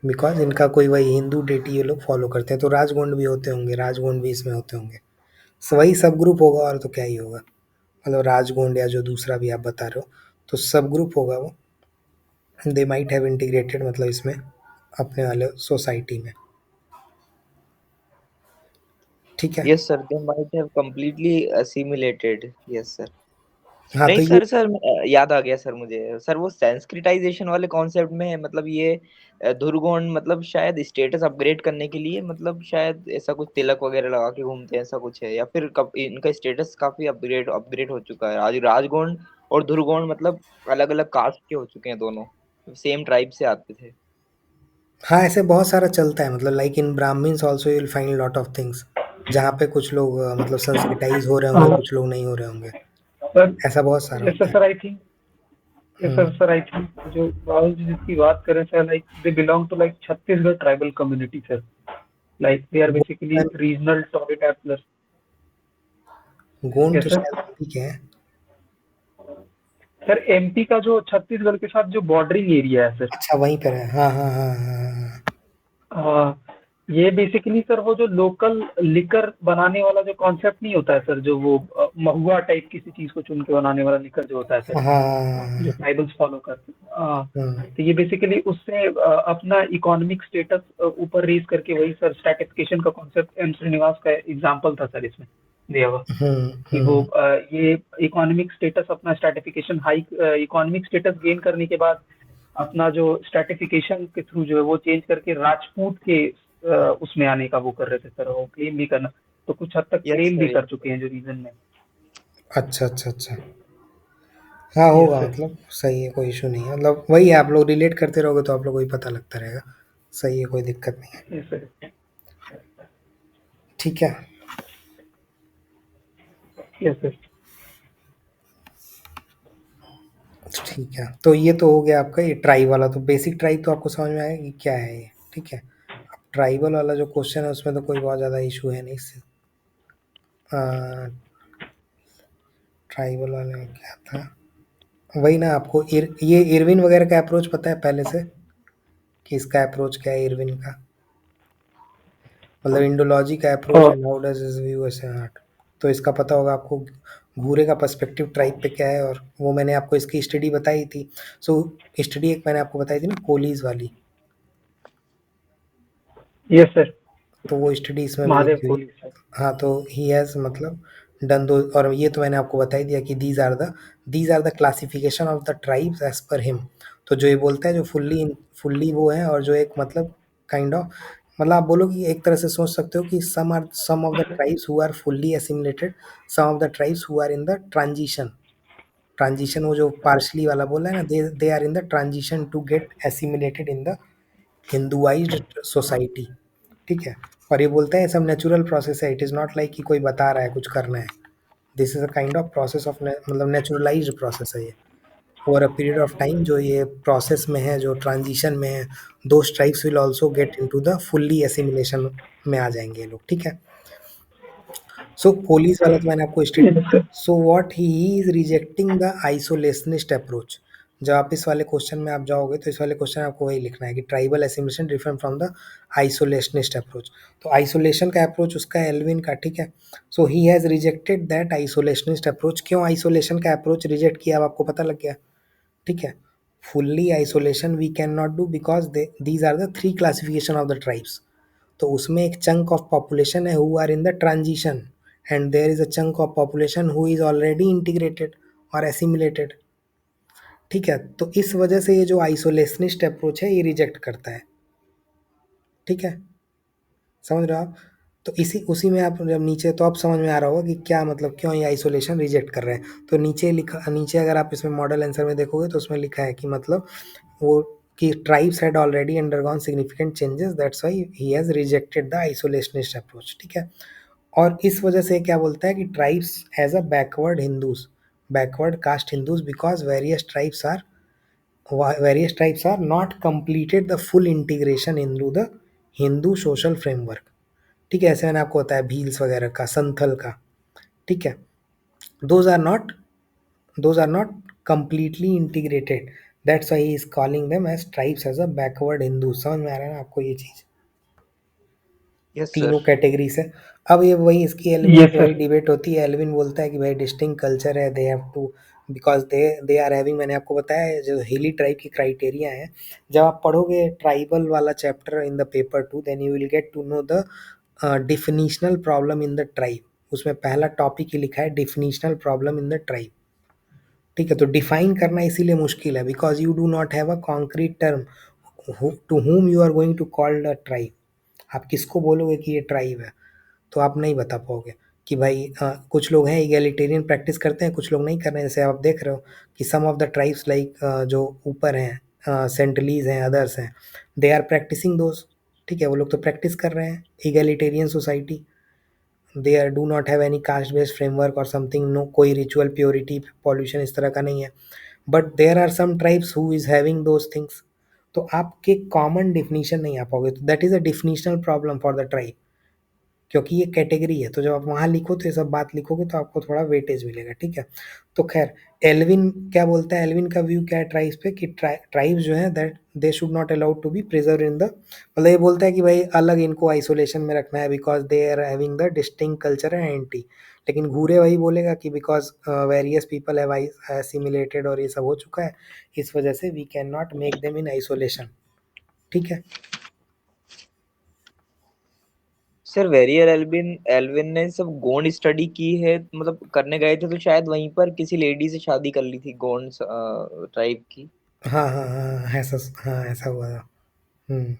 बिकॉज इनका कोई वही हिंदू डेटी ये लोग फॉलो करते हैं, तो राजगोंड भी होते होंगे, राजगोंड भी इसमें होते होंगे। वही सब ग्रुप होगा, और तो क्या ही होगा। मतलब राजगोंड या जो दूसरा भी आप बता रहे हो, तो सब ग्रुप होगा वो। दे माइट हैव इंटीग्रेटेड मतलब इसमें अपने वाले सोसाइटी में, ठीक है। Yes sir, they might have completely assimilated. Yes sir. हाँ नहीं तो ये, सर, याद आ गया सर मुझे। सर वो संस्कृताइजेशन वाले कॉन्सेप्ट में है, मतलब ये धुरगोण मतलब शायद स्टेटस अपग्रेड करने के लिए, मतलब शायद ऐसा कुछ तिलक वगैरह लगा के घूमते हैं, ऐसा कुछ है? या फिर कब इनका स्टेटस काफी अपग्रेड अपग्रेड हो चुका है? आज राजगोंड और धुरगोण मतलब अलग अलग कास्ट के हो चुके हैं दोनों, सेम ट्राइब से आते थे। हाँ ऐसे बहुत सारा चलता है, मतलब like in Brahmins also you will find lot of things, जहाँ पे कुछ लोग मतलब संस्कृताइज हो रहे होंगे, कुछ लोग नहीं हो रहे होंगे, सर ऐसा बहुत सारा यस होता है। Sir, I think, yes hmm. Sir sir, I think जो राहुल जी जिसकी बात करें sir, like they belong to like Chhattisgarh tribal community sir. Like they are basically Gond regional toilet. Gond तो यस सर। शायद ठीक है। सर एमपी का जो छत्तीसगढ़ के साथ जो बॉर्डरिंग एरिया है सर, अच्छा वहीं पर है, हाँ हाँ हाँ हाँ हाँ। आ, ये बेसिकली सर वो जो लोकल लिकर बनाने वाला जो कॉन्सेप्ट नहीं होता है सर, जो वो महुआ टाइप किसी चीज को चुन के बनाने वाला लिकर जो होता है सर, हाँ हाँ हाँ हाँ, जो हाँ। ट्राइबल्स फॉलो करते हैं। हम्म। तो ये बेसिकली उससे अपना इकोनॉमिक स्टेटस ऊपर रेज करके, वही सर स्ट्रैटिफिकेशन का कॉन्सेप्ट एम श्रीनिवास का एग्जांपल था सर इसमें दिया हुआ, कि वो हम्म। ये इकोनॉमिक स्टेटस अपना stratification high, economic status gain करने के बाद अपना जो स्ट्रैटिफिकेशन के थ्रू जो है वो चेंज करके राजपूत के उसमें आने का वो कर रहे थे सर, वो क्लेम भी करना, तो कुछ हद तक यस क्लेम भी सर, कर यस चुके सर। हैं जो रीजन में। अच्छा अच्छा अच्छा। हाँ यस होगा, सर। मतलब सही है, कोई इशू नहीं है, मतलब वही है, आप लोग रिलेट करते रहोगे तो आप लोग को ही पता लगता रहेगा। सही है, कोई दिक्कत नहीं है, यस सर। ठीक है। Yes sir. ठीक है, तो ये तो हो गया आपका ये ट्राइब वाला, तो बेसिक ट्राइब तो आपको समझ में आया कि क्या है ये, ठीक है। अब ट्राइबल वाला जो क्वेश्चन है उसमें तो कोई बहुत ज़्यादा इशू है नहीं इससे। ट्राइबल वाले में क्या था, वही ना, आपको ये इरविन वगैरह का अप्रोच पता है पहले से, कि इसका अप्रोच क्या है इरविन का, मतलब इंडोलॉजी का approach and how does is view S art, तो इसका पता होगा आपको। घूरे का पर्सपेक्टिव ट्राइब पे क्या है, और वो मैंने आपको इसकी स्टडी बताई थी। सो स्टडी एक मैंने आपको बताई थी ना, कोलीज वाली, यस सर। तो वो स्टडी इसमें भी महादेव लिखी हुई कोहली है। सर। हाँ तो ही हैज़ मतलब डन दो, और ये तो मैंने आपको बता ही दिया कि these are the classification of the tribes as per him. तो जो ये बोलता है, जो फुल्ली वो है, और जो एक मतलब काइंड ऑफ, मतलब आप बोलो कि एक तरह से सोच सकते हो कि some of the tribes who are fully assimilated, some of the tribes who are in the transition, वो जो पार्शली वाला बोला है ना, they are in the transition to get assimilated in the Hinduized society, ठीक है। और ये बोलता है ये सब नेचुरल प्रोसेस है, इट इज़ नॉट लाइक कि कोई बता रहा है कुछ करना है। This is a kind of process of मतलब नेचुरलाइज्ड प्रोसेस है ये, over a period of time जो ये प्रोसेस में है, जो ट्रांजिशन में है, दो tribes will also get into the fully assimilation में आ जाएंगे ये लोग, ठीक है। सो कोलीज वाला तो मैंने आपको state, yes sir. So what he is rejecting the isolationist approach. जब आप इस वाले क्वेश्चन में आप जाओगे तो इस वाले क्वेश्चन में आपको वही लिखना है कि tribal assimilation different from the isolationist approach. तो आइसोलेशन का अप्रोच उसका एल्विन का, ठीक है। So he has rejected that isolationist approach. क्यों आइसोलेशन का अप्रोच रिजेक्ट किया अब आपको पता लग गया, ठीक है। Fully isolation we can not do because these are the three classification of the tribes. तो उसमें एक चंक ऑफ पॉपुलेशन है who are in the transition, and there is a chunk of population who is already integrated और एसिमिलेटेड, ठीक है। तो इस वजह से ये जो आइसोलेशनिस्ट अप्रोच है ये रिजेक्ट करता है, ठीक है। समझ रहे हो आप? तो इसी उसी में आप जब नीचे, तो अब समझ में आ रहा होगा कि क्या मतलब क्यों ये आइसोलेशन रिजेक्ट कर रहे हैं। तो नीचे लिखा, नीचे अगर आप इसमें मॉडल आंसर में देखोगे तो उसमें लिखा है कि मतलब वो कि tribes had already undergone significant changes, that's why he has rejected the isolationist approach, ठीक है। और इस वजह से क्या बोलता है कि tribes as a backward caste Hindus because various tribes are not completed the full integration into the Hindu social framework, ठीक है। ऐसे मैंने आपको बताया भील्स वगैरह का, संथल का, ठीक है। Those are not those are not completely integrated, that's why he is calling them as tribes as a backward Hindu. समझ में आ रहा है ना आपको ये चीज़? Yes sir. तीनों कैटेगरी से। अब ये वही इसकी एल्विन यस की वही सर। डिबेट होती है। एल्विन बोलता है कि भाई डिस्टिंक्ट कल्चर है, they have to because they are having, मैंने आपको बताया है जो हिली ट्राइब की क्राइटेरिया है। जब आप पढ़ोगे ट्राइबल वाला chapter in the paper 2 then you will get to know the definitional problem in the tribe. उसमें पहला टॉपिक ही लिखा है definitional problem in the tribe, ठीक है। तो डिफाइन करना इसीलिए मुश्किल है because you do not have a concrete term to whom you are going to call the tribe. आप किसको बोलोगे कि ये ट्राइब है, तो आप नहीं बता पाओगे कि भाई कुछ लोग हैं इगैलिटेरियन प्रैक्टिस करते हैं, कुछ लोग नहीं कर रहे हैं। जैसे आप देख रहे हो कि some of the tribes like जो ऊपर हैं सेंटलीज हैं, अदर्स हैं, दे आर प्रैक्टिसिंग दोज, ठीक है। वो लोग तो प्रैक्टिस कर रहे हैं egalitarian society, they are do not have any caste based framework और समथिंग, नो कोई रिचुअल प्योरिटी पॉल्यूशन इस तरह का नहीं है। But there are some tribes who is having those things. तो आपके कॉमन डिफिनीशन नहीं आ पाओगे, तो that is a definitional problem for the tribe, क्योंकि ये कैटेगरी है। तो जब आप वहाँ लिखो तो ये सब बात लिखोगे तो आपको थोड़ा वेटेज मिलेगा, ठीक है। तो खैर एल्विन क्या बोलता है, एल्विन का व्यू क्या है ट्राइब्स पे कि ट्राइब्स जो है that they should not allowed to be preserve in the, मतलब ये बोलता है कि भाई अलग इनको आइसोलेशन में रखना है because they are having the distinct culture and identity. लेकिन घूरे वही बोलेगा कि because various people have assimilated और ये सब हो चुका है, इस वजह से we can not make them in isolation, ठीक है। सर वेरियर एल्विन एल्विन ने सब गोंड स्टडी की है, मतलब करने गए थे तो शायद वहीं पर किसी लेडी से शादी कर ली थी गोंड ट्राइब की। हाँ हाँ हाँ ऐसा, हाँ ऐसा हुआ था। हम्म,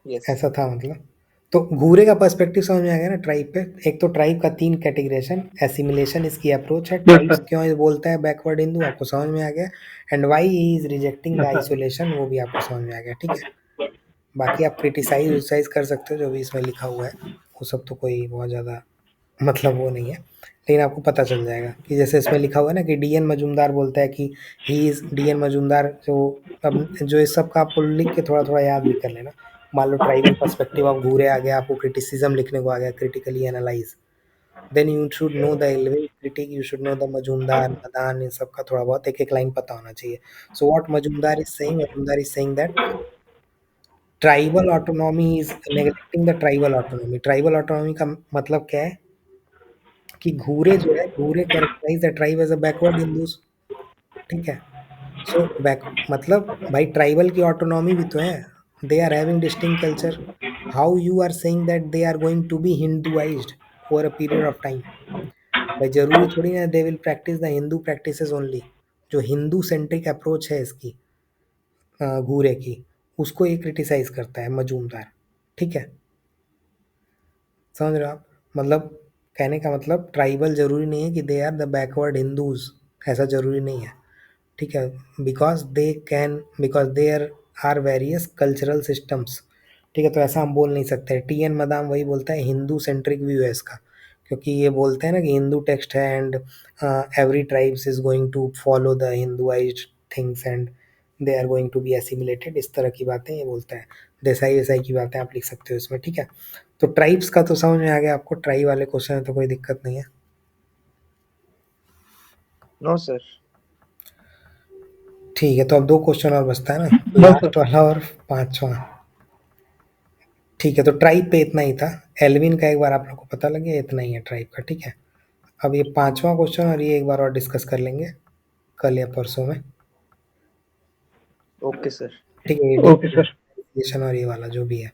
यस। ऐसा था मतलब। तो घूरे का पर्सपेक्टिव समझ में आ गया ना ट्राइब पे। एक तो ट्राइब का 3 कैटेगराइजेशन, एसिमिलेशन इसकी अप्रोच है, यस ट्राइब्स सर। क्यों ये बोलता है बैकवर्ड हिंदू आपको समझ में आ गया, and why he is rejecting the yes sir. Isolation वो भी आपको समझ में आ गया, ठीक है। बाकी आप क्रिटिसाइज विटिसाइज कर सकते हो जो भी इसमें लिखा हुआ है, वो सब तो कोई बहुत ज़्यादा मतलब वो नहीं है, लेकिन आपको पता चल जाएगा कि जैसे इसमें लिखा हुआ है ना कि डीएन मजूमदार बोलता है कि ही इज डीएन मजूमदार जो, अब जो इस सब का आपको लिख के थोड़ा थोड़ा याद भी कर लेना। मान लो ट्राइबल पर्सपेक्टिव ऑफ घूरे आ गया, आपको क्रिटिसिज्म लिखने को आ गया, critically analyse, then you should know the relevant critique, you should know the Majumdar Madan, इन सब का थोड़ा बहुत एक एक लाइन पता होना चाहिए। So what Majumdar is saying that tribal autonomy is neglecting the tribal autonomy. Tribal autonomy का मतलब क्या है कि घूरे जो है, Ghurye characterize the tribe as a backward Hindus, ठीक है। सो बैक मतलब भाई ट्राइबल की ऑटोनॉमी भी तो है, they are having distinct culture, how you are saying that they are going to be Hinduized over a period of time. भाई जरूरी थोड़ी ना they will practice the Hindu practices only. जो हिंदू सेंट्रिक अप्रोच है इसकी घूरे की, उसको ये क्रिटिसाइज करता है मजूमदार, ठीक है। समझ रहे हो आप? मतलब कहने का मतलब ट्राइबल ज़रूरी नहीं है कि they are the backward Hindus, ऐसा ज़रूरी नहीं है, ठीक है। Because there are various cultural systems, ठीक है। तो ऐसा हम बोल नहीं सकते। टी एन मदाम वही बोलता है हिंदू सेंट्रिक व्यू है इसका, क्योंकि ये बोलते हैं ना कि हिंदू टेक्स्ट है and every tribes is going to follow the Hinduized things and they are going to be assimilated, इस तरह की बातें ये बोलता है। देसाई वेसाई की बातें आप लिख सकते हो इसमें, ठीक है। तो ट्राइब्स का तो समझ में आ गया आपको, ट्राइब वाले क्वेश्चन में तो कोई दिक्कत नहीं है। No sir. ठीक है, तो अब 2 क्वेश्चन और बचता है ना, हाँ लास्ट सर। वाला और 5वां। ठीक है, तो ट्राइब पे इतना ही था। एल्विन का एक बार आप लोग को पता लग गया, इतना ही है ट्राइब का, ठीक है। अब ये 5वां क्वेश्चन और ये एक बार और डिस्कस कर लेंगे कल या परसों में, ओके सर। ठीक है। ये ओके सर। डिफरेंशिएशन और ये वाला जो भी है,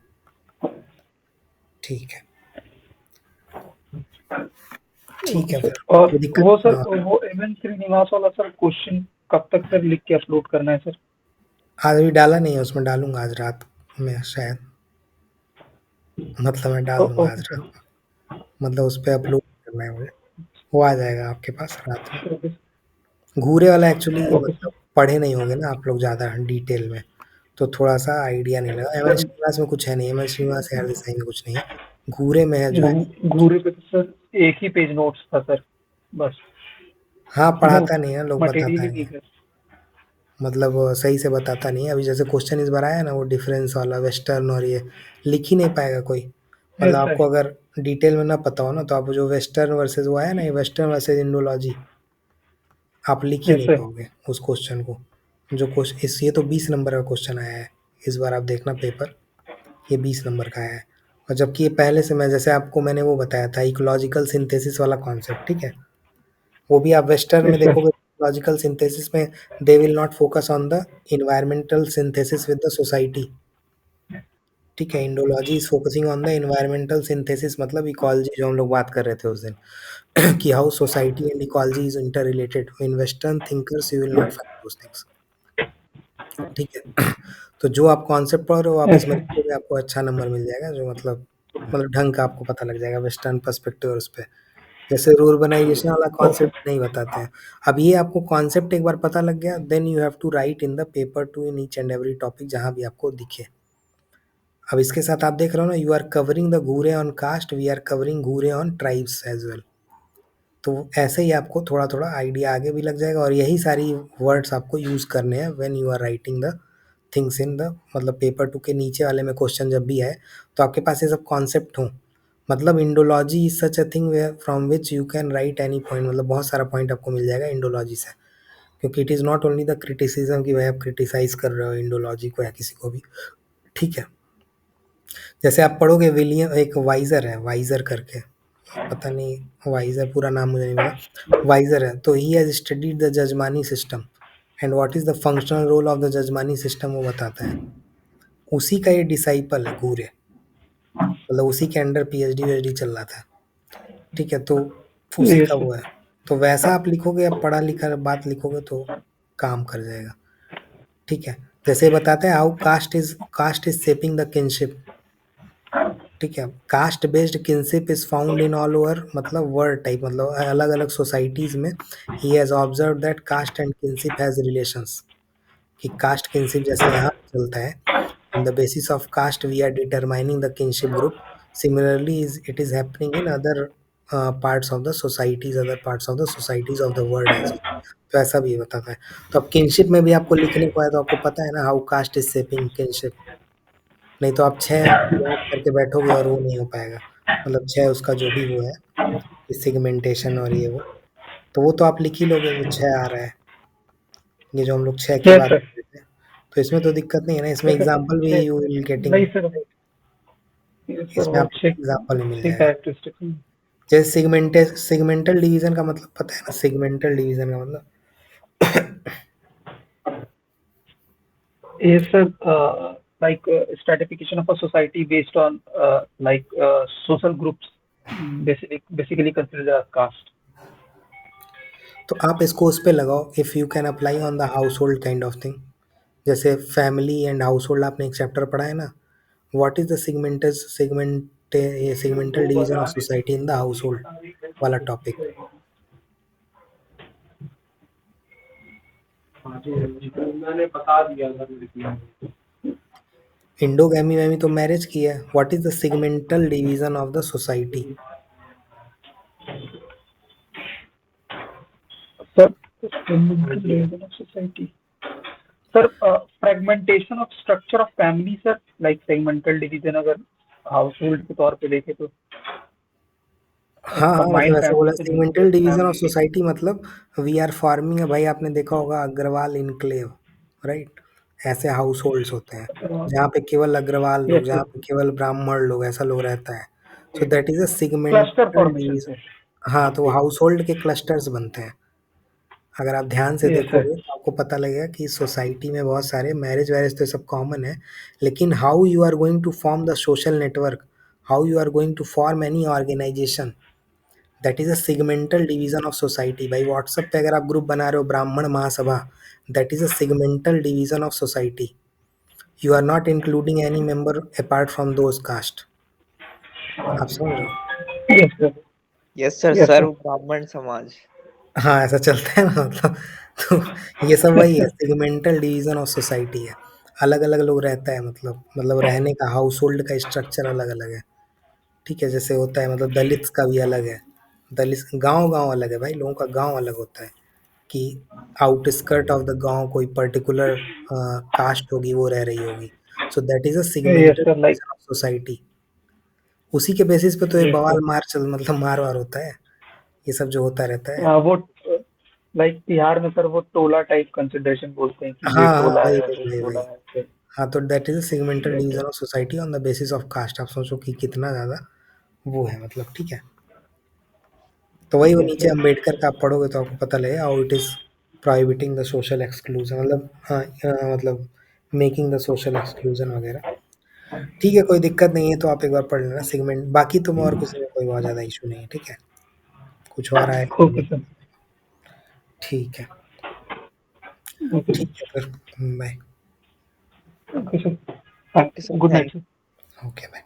ठीक है। ठीक ओके है सर। फिर, और कोई दिक्कत? वो सर, हाँ, वो एमएन श्रीनिवास वाला सर क्वेश्चन कब तक सर लिख के अपलोड करना है सर? आज अभी डाला नहीं है, उसमें डालूंगा आज रात में शायद, मतलब मैं डाल दूंगा ओके आज सर। रात, मतलब उस पर अपलोड करना है मुझे, वो आ जाएगा आपके पास रात में। ओके। घूरे वाला एक्चुअली ओके मतलब सर। पढ़े नहीं होंगे ना आप लोग ज़्यादा डिटेल में, तो थोड़ा सा आइडिया नहीं लगा। एम एन सर श्रीनिवास में कुछ है नहीं, एम एन श्रीनिवास एयर डिज़ाइन में कुछ नहीं है, घूरे में है जो है। घूरे पे तो सर एक ही पेज नोट्स था सर, बस। हाँ, वो पढ़ाता नहीं है, लोग मटेरियल बताता ही नहीं नहीं है, है। मतलब सही से बताता नहीं है। अभी जैसे क्वेश्चन इस बार आया ना, वो डिफरेंस वाला वेस्टर्न और ये लिख ही नहीं पाएगा कोई, मतलब यस सर। आपको अगर डिटेल में ना पता हो ना, तो आप जो वेस्टर्न वर्सेस वो आया ना, ये वेस्टर्न वर्सेस इंडोलॉजी, आप लिख ही यस नहीं सर। पाओगे उस क्वेश्चन को। जो क्वेश्चन इस, ये तो 20 नंबर का क्वेश्चन आया है इस बार, आप देखना पेपर, ये 20 नंबर का आया है। और जबकि ये पहले से, मैं जैसे आपको मैंने वो बताया था इकोलॉजिकल सिंथेसिस वाला कॉन्सेप्ट, ठीक है, वो भी आप वेस्टर्न में यस सर। देखोगे, इकोलॉजिकल सिंथेसिस में they will not focus on the environmental synthesis with the society, ठीक है। Indology is focusing on the environmental synthesis, मतलब इकोलॉजी जो हम लोग बात कर रहे थे उस दिन कि how society and ecology is inter related. In western thinkers you will not find those things, ठीक है। तो जो आप कॉन्सेप्ट पढ़ रहे हो आप यस इसमें सर। लिखोगे, आपको अच्छा नंबर मिल जाएगा, जो मतलब ढंग का आपको पता लग जाएगा वेस्टर्न पर्सपेक्टिव और उस पे। जैसे रूरबनाइजेशन वाला ओके। कॉन्सेप्ट नहीं बताते हैं। अब ये आपको कॉन्सेप्ट एक बार पता लग गया, then you have to write in the paper to in each and every topic जहाँ भी आपको दिखे। अब इसके साथ आप देख रहे हो ना, you are covering the Ghurye on caste, we are covering Ghurye on tribes as well. तो ऐसे ही आपको थोड़ा थोड़ा आइडिया आगे भी लग जाएगा, और यही सारी वर्ड्स आपको यूज़ करने हैं when you are writing the things in the, मतलब पेपर 2 के नीचे वाले में क्वेश्चन जब भी आए तो आपके पास ये सब कॉन्सेप्ट हो। मतलब Indology is such a thing where from which you can write any point, मतलब बहुत सारा पॉइंट आपको मिल जाएगा इंडोलॉजी से, क्योंकि it is not only the criticism कि भाई आप क्रिटिसाइज कर रहे हो इंडोलॉजी को या किसी को भी, ठीक है। जैसे आप पढ़ोगे विलियम, एक वाइजर है वाइजर करके, पता नहीं वाइजर पूरा नाम मुझे नहीं पता, वाइजर है, तो he has studied the jajmani system and what is the functional role of the jajmani system, वो बताता है। उसी का ये डिसाइपल है घूरे, मतलब उसी के अंडर पीएचडी वीएचडी चल रहा था, ठीक है। तो उसी यस का सर। वो है, तो वैसा आप लिखोगे, आप पढ़ा लिखा बात लिखोगे तो काम कर जाएगा, ठीक है। जैसे बताते हैं how caste is shaping the kinship, ठीक है। Caste based kinship is found in all over, मतलब वर्ल्ड टाइप, मतलब अलग अलग सोसाइटीज में he has observe that caste and kinship has relations, कि कास्ट किनशिप जैसे यहाँ चलता है, on the basis of caste we are determining the kinship group, similarly is it is happening in other parts of the societies, other parts of the societies of the world as, तो ऐसा भी बताता है। तो अब किनशिप में भी आपको लिखने को है तो आपको पता है ना how caste is shaping kinship, नहीं तो आप 6 याद करके बैठोगे और वो नहीं हो पाएगा, मतलब 6 उसका जो भी वो है, सेगमेंटेशन और ये वो, तो वो तो आप लिख ही लोगे, वो 6 आ रहा है, ये जो हम लोग 6 की यस बात सर। कर रहे थे। तो इसमें तो दिक्कत नहीं है ना, इसमें यस सर। एग्ज़ाम्पल भी छः। यू विल गेटिंग, नहीं सर। यस सर, इसमें वो आपको छः। एग्ज़ाम्पल भी मिल 6 जाएगा। कैरेक्टरिस्टिक्स। जैसे सेगमेंटल डिवीज़न का मतलब पता है ना, सेगमेंटल डिवीज़न का मतलब Yes sir. Like stratification of a society based on like social groups, basically considered as caste. तो आप इसको उस पे लगाओ, if you can apply on the household kind of thing, जैसे फैमिली एंड हाउसहोल्ड आपने एक चैप्टर पढ़ा है ना, what is the segmental division of society in the household वाला टॉपिक। हाँ जी, मैंने बता दिया था। इंडोगैमी वैमी तो मैरिज की है, what is the segmental division of the society. Sir, division of society. Sir, fragmentation of structure of family, sir, like segmental division अगर household के तौर पे देखें तो हाँ, हाँ, मतलब combined ऐसा बोला family से segmental nuclear division of family। Society, मतलब वी आर फॉर्मिंग, भाई आपने देखा होगा अग्रवाल इनक्लेव, राइट? ऐसे हाउस होल्ड्स होते हैं जहाँ पे केवल अग्रवाल लोग, यस जहाँ सर, पे केवल ब्राह्मण लोग, ऐसा लोग रहता है। So that is a cluster segmental formation division. Sir. हाँ, तो हाउस होल्ड के क्लस्टर्स बनते हैं। अगर आप ध्यान से यस सर। देखोगे तो आपको पता लगेगा कि सोसाइटी में बहुत सारे मैरिज वैरिज तो सब कॉमन है, लेकिन how you are going to form the social network, how you are going to form any organisation, that is a segmental division of society. भाई व्हाट्सएप पे अगर आप ग्रुप बना रहे हो Brahmin Mahasabha, that is a segmental division of society. You are not including any member apart from those caste. आप समझ रहे हो? Yes sir. Yes sir, yes serve sir. Brahmin Samaj. हाँ, ऐसा चलता है ना मतलब। तो ये सब वही है, सेगमेंटल डिवीजन ऑफ सोसाइटी है। अलग-अलग लोग रहता है, मतलब रहने का हाउस होल्ड का स्ट्रक्चर अलग-अलग है। ठीक है? जैसे होता है मतलब दलित्स का भी अलग है। दलित गाँव-गाँव अलग है भाई, लोगों का गाँव अलग होता है कि आउटस्कर्ट ऑफ द गाँव कोई पर्टिकुलर कास्ट होगी, वो रह रही होगी। So that is a yes segmental sir, like, division of society. उसी के बेसिस पे तो ये यस बवाल सर। मार चल मतलब मार-वार होता है। ये सब जो होता रहता है। वो लाइक बिहार में सर वो टोला टाइप कंसिडरेशन बोलते हैं कि ये हाँ, हाँ, टोला वही, है, वही, वो वही, टोला वही। है फिर। हाँ, तो that is a segmental yes division sir. Of society on the basis of caste. आप सोचो कि कितना ज़्यादा वो है मतलब, ठीक है? तो वही वो यस नीचे सर। अम्बेडकर का आप पढ़ोगे तो आपको पता लगेगा how it is prohibiting the social exclusion, मतलब हाँ, मतलब मेकिंग द सोशल एक्सक्लूजन वगैरह। ठीक है, कोई दिक्कत नहीं है, तो आप एक बार पढ़ लेना सेगमेंट। बाकी तो और किसी में कोई बहुत ज़्यादा इश्यू नहीं है, ठीक है? कुछ और आए तो ओके सर। ठीक है। ओके ठीक सर। है फिर, बाय। Okay sir. हाँ, okay sir, good night thank sir. Okay, bye.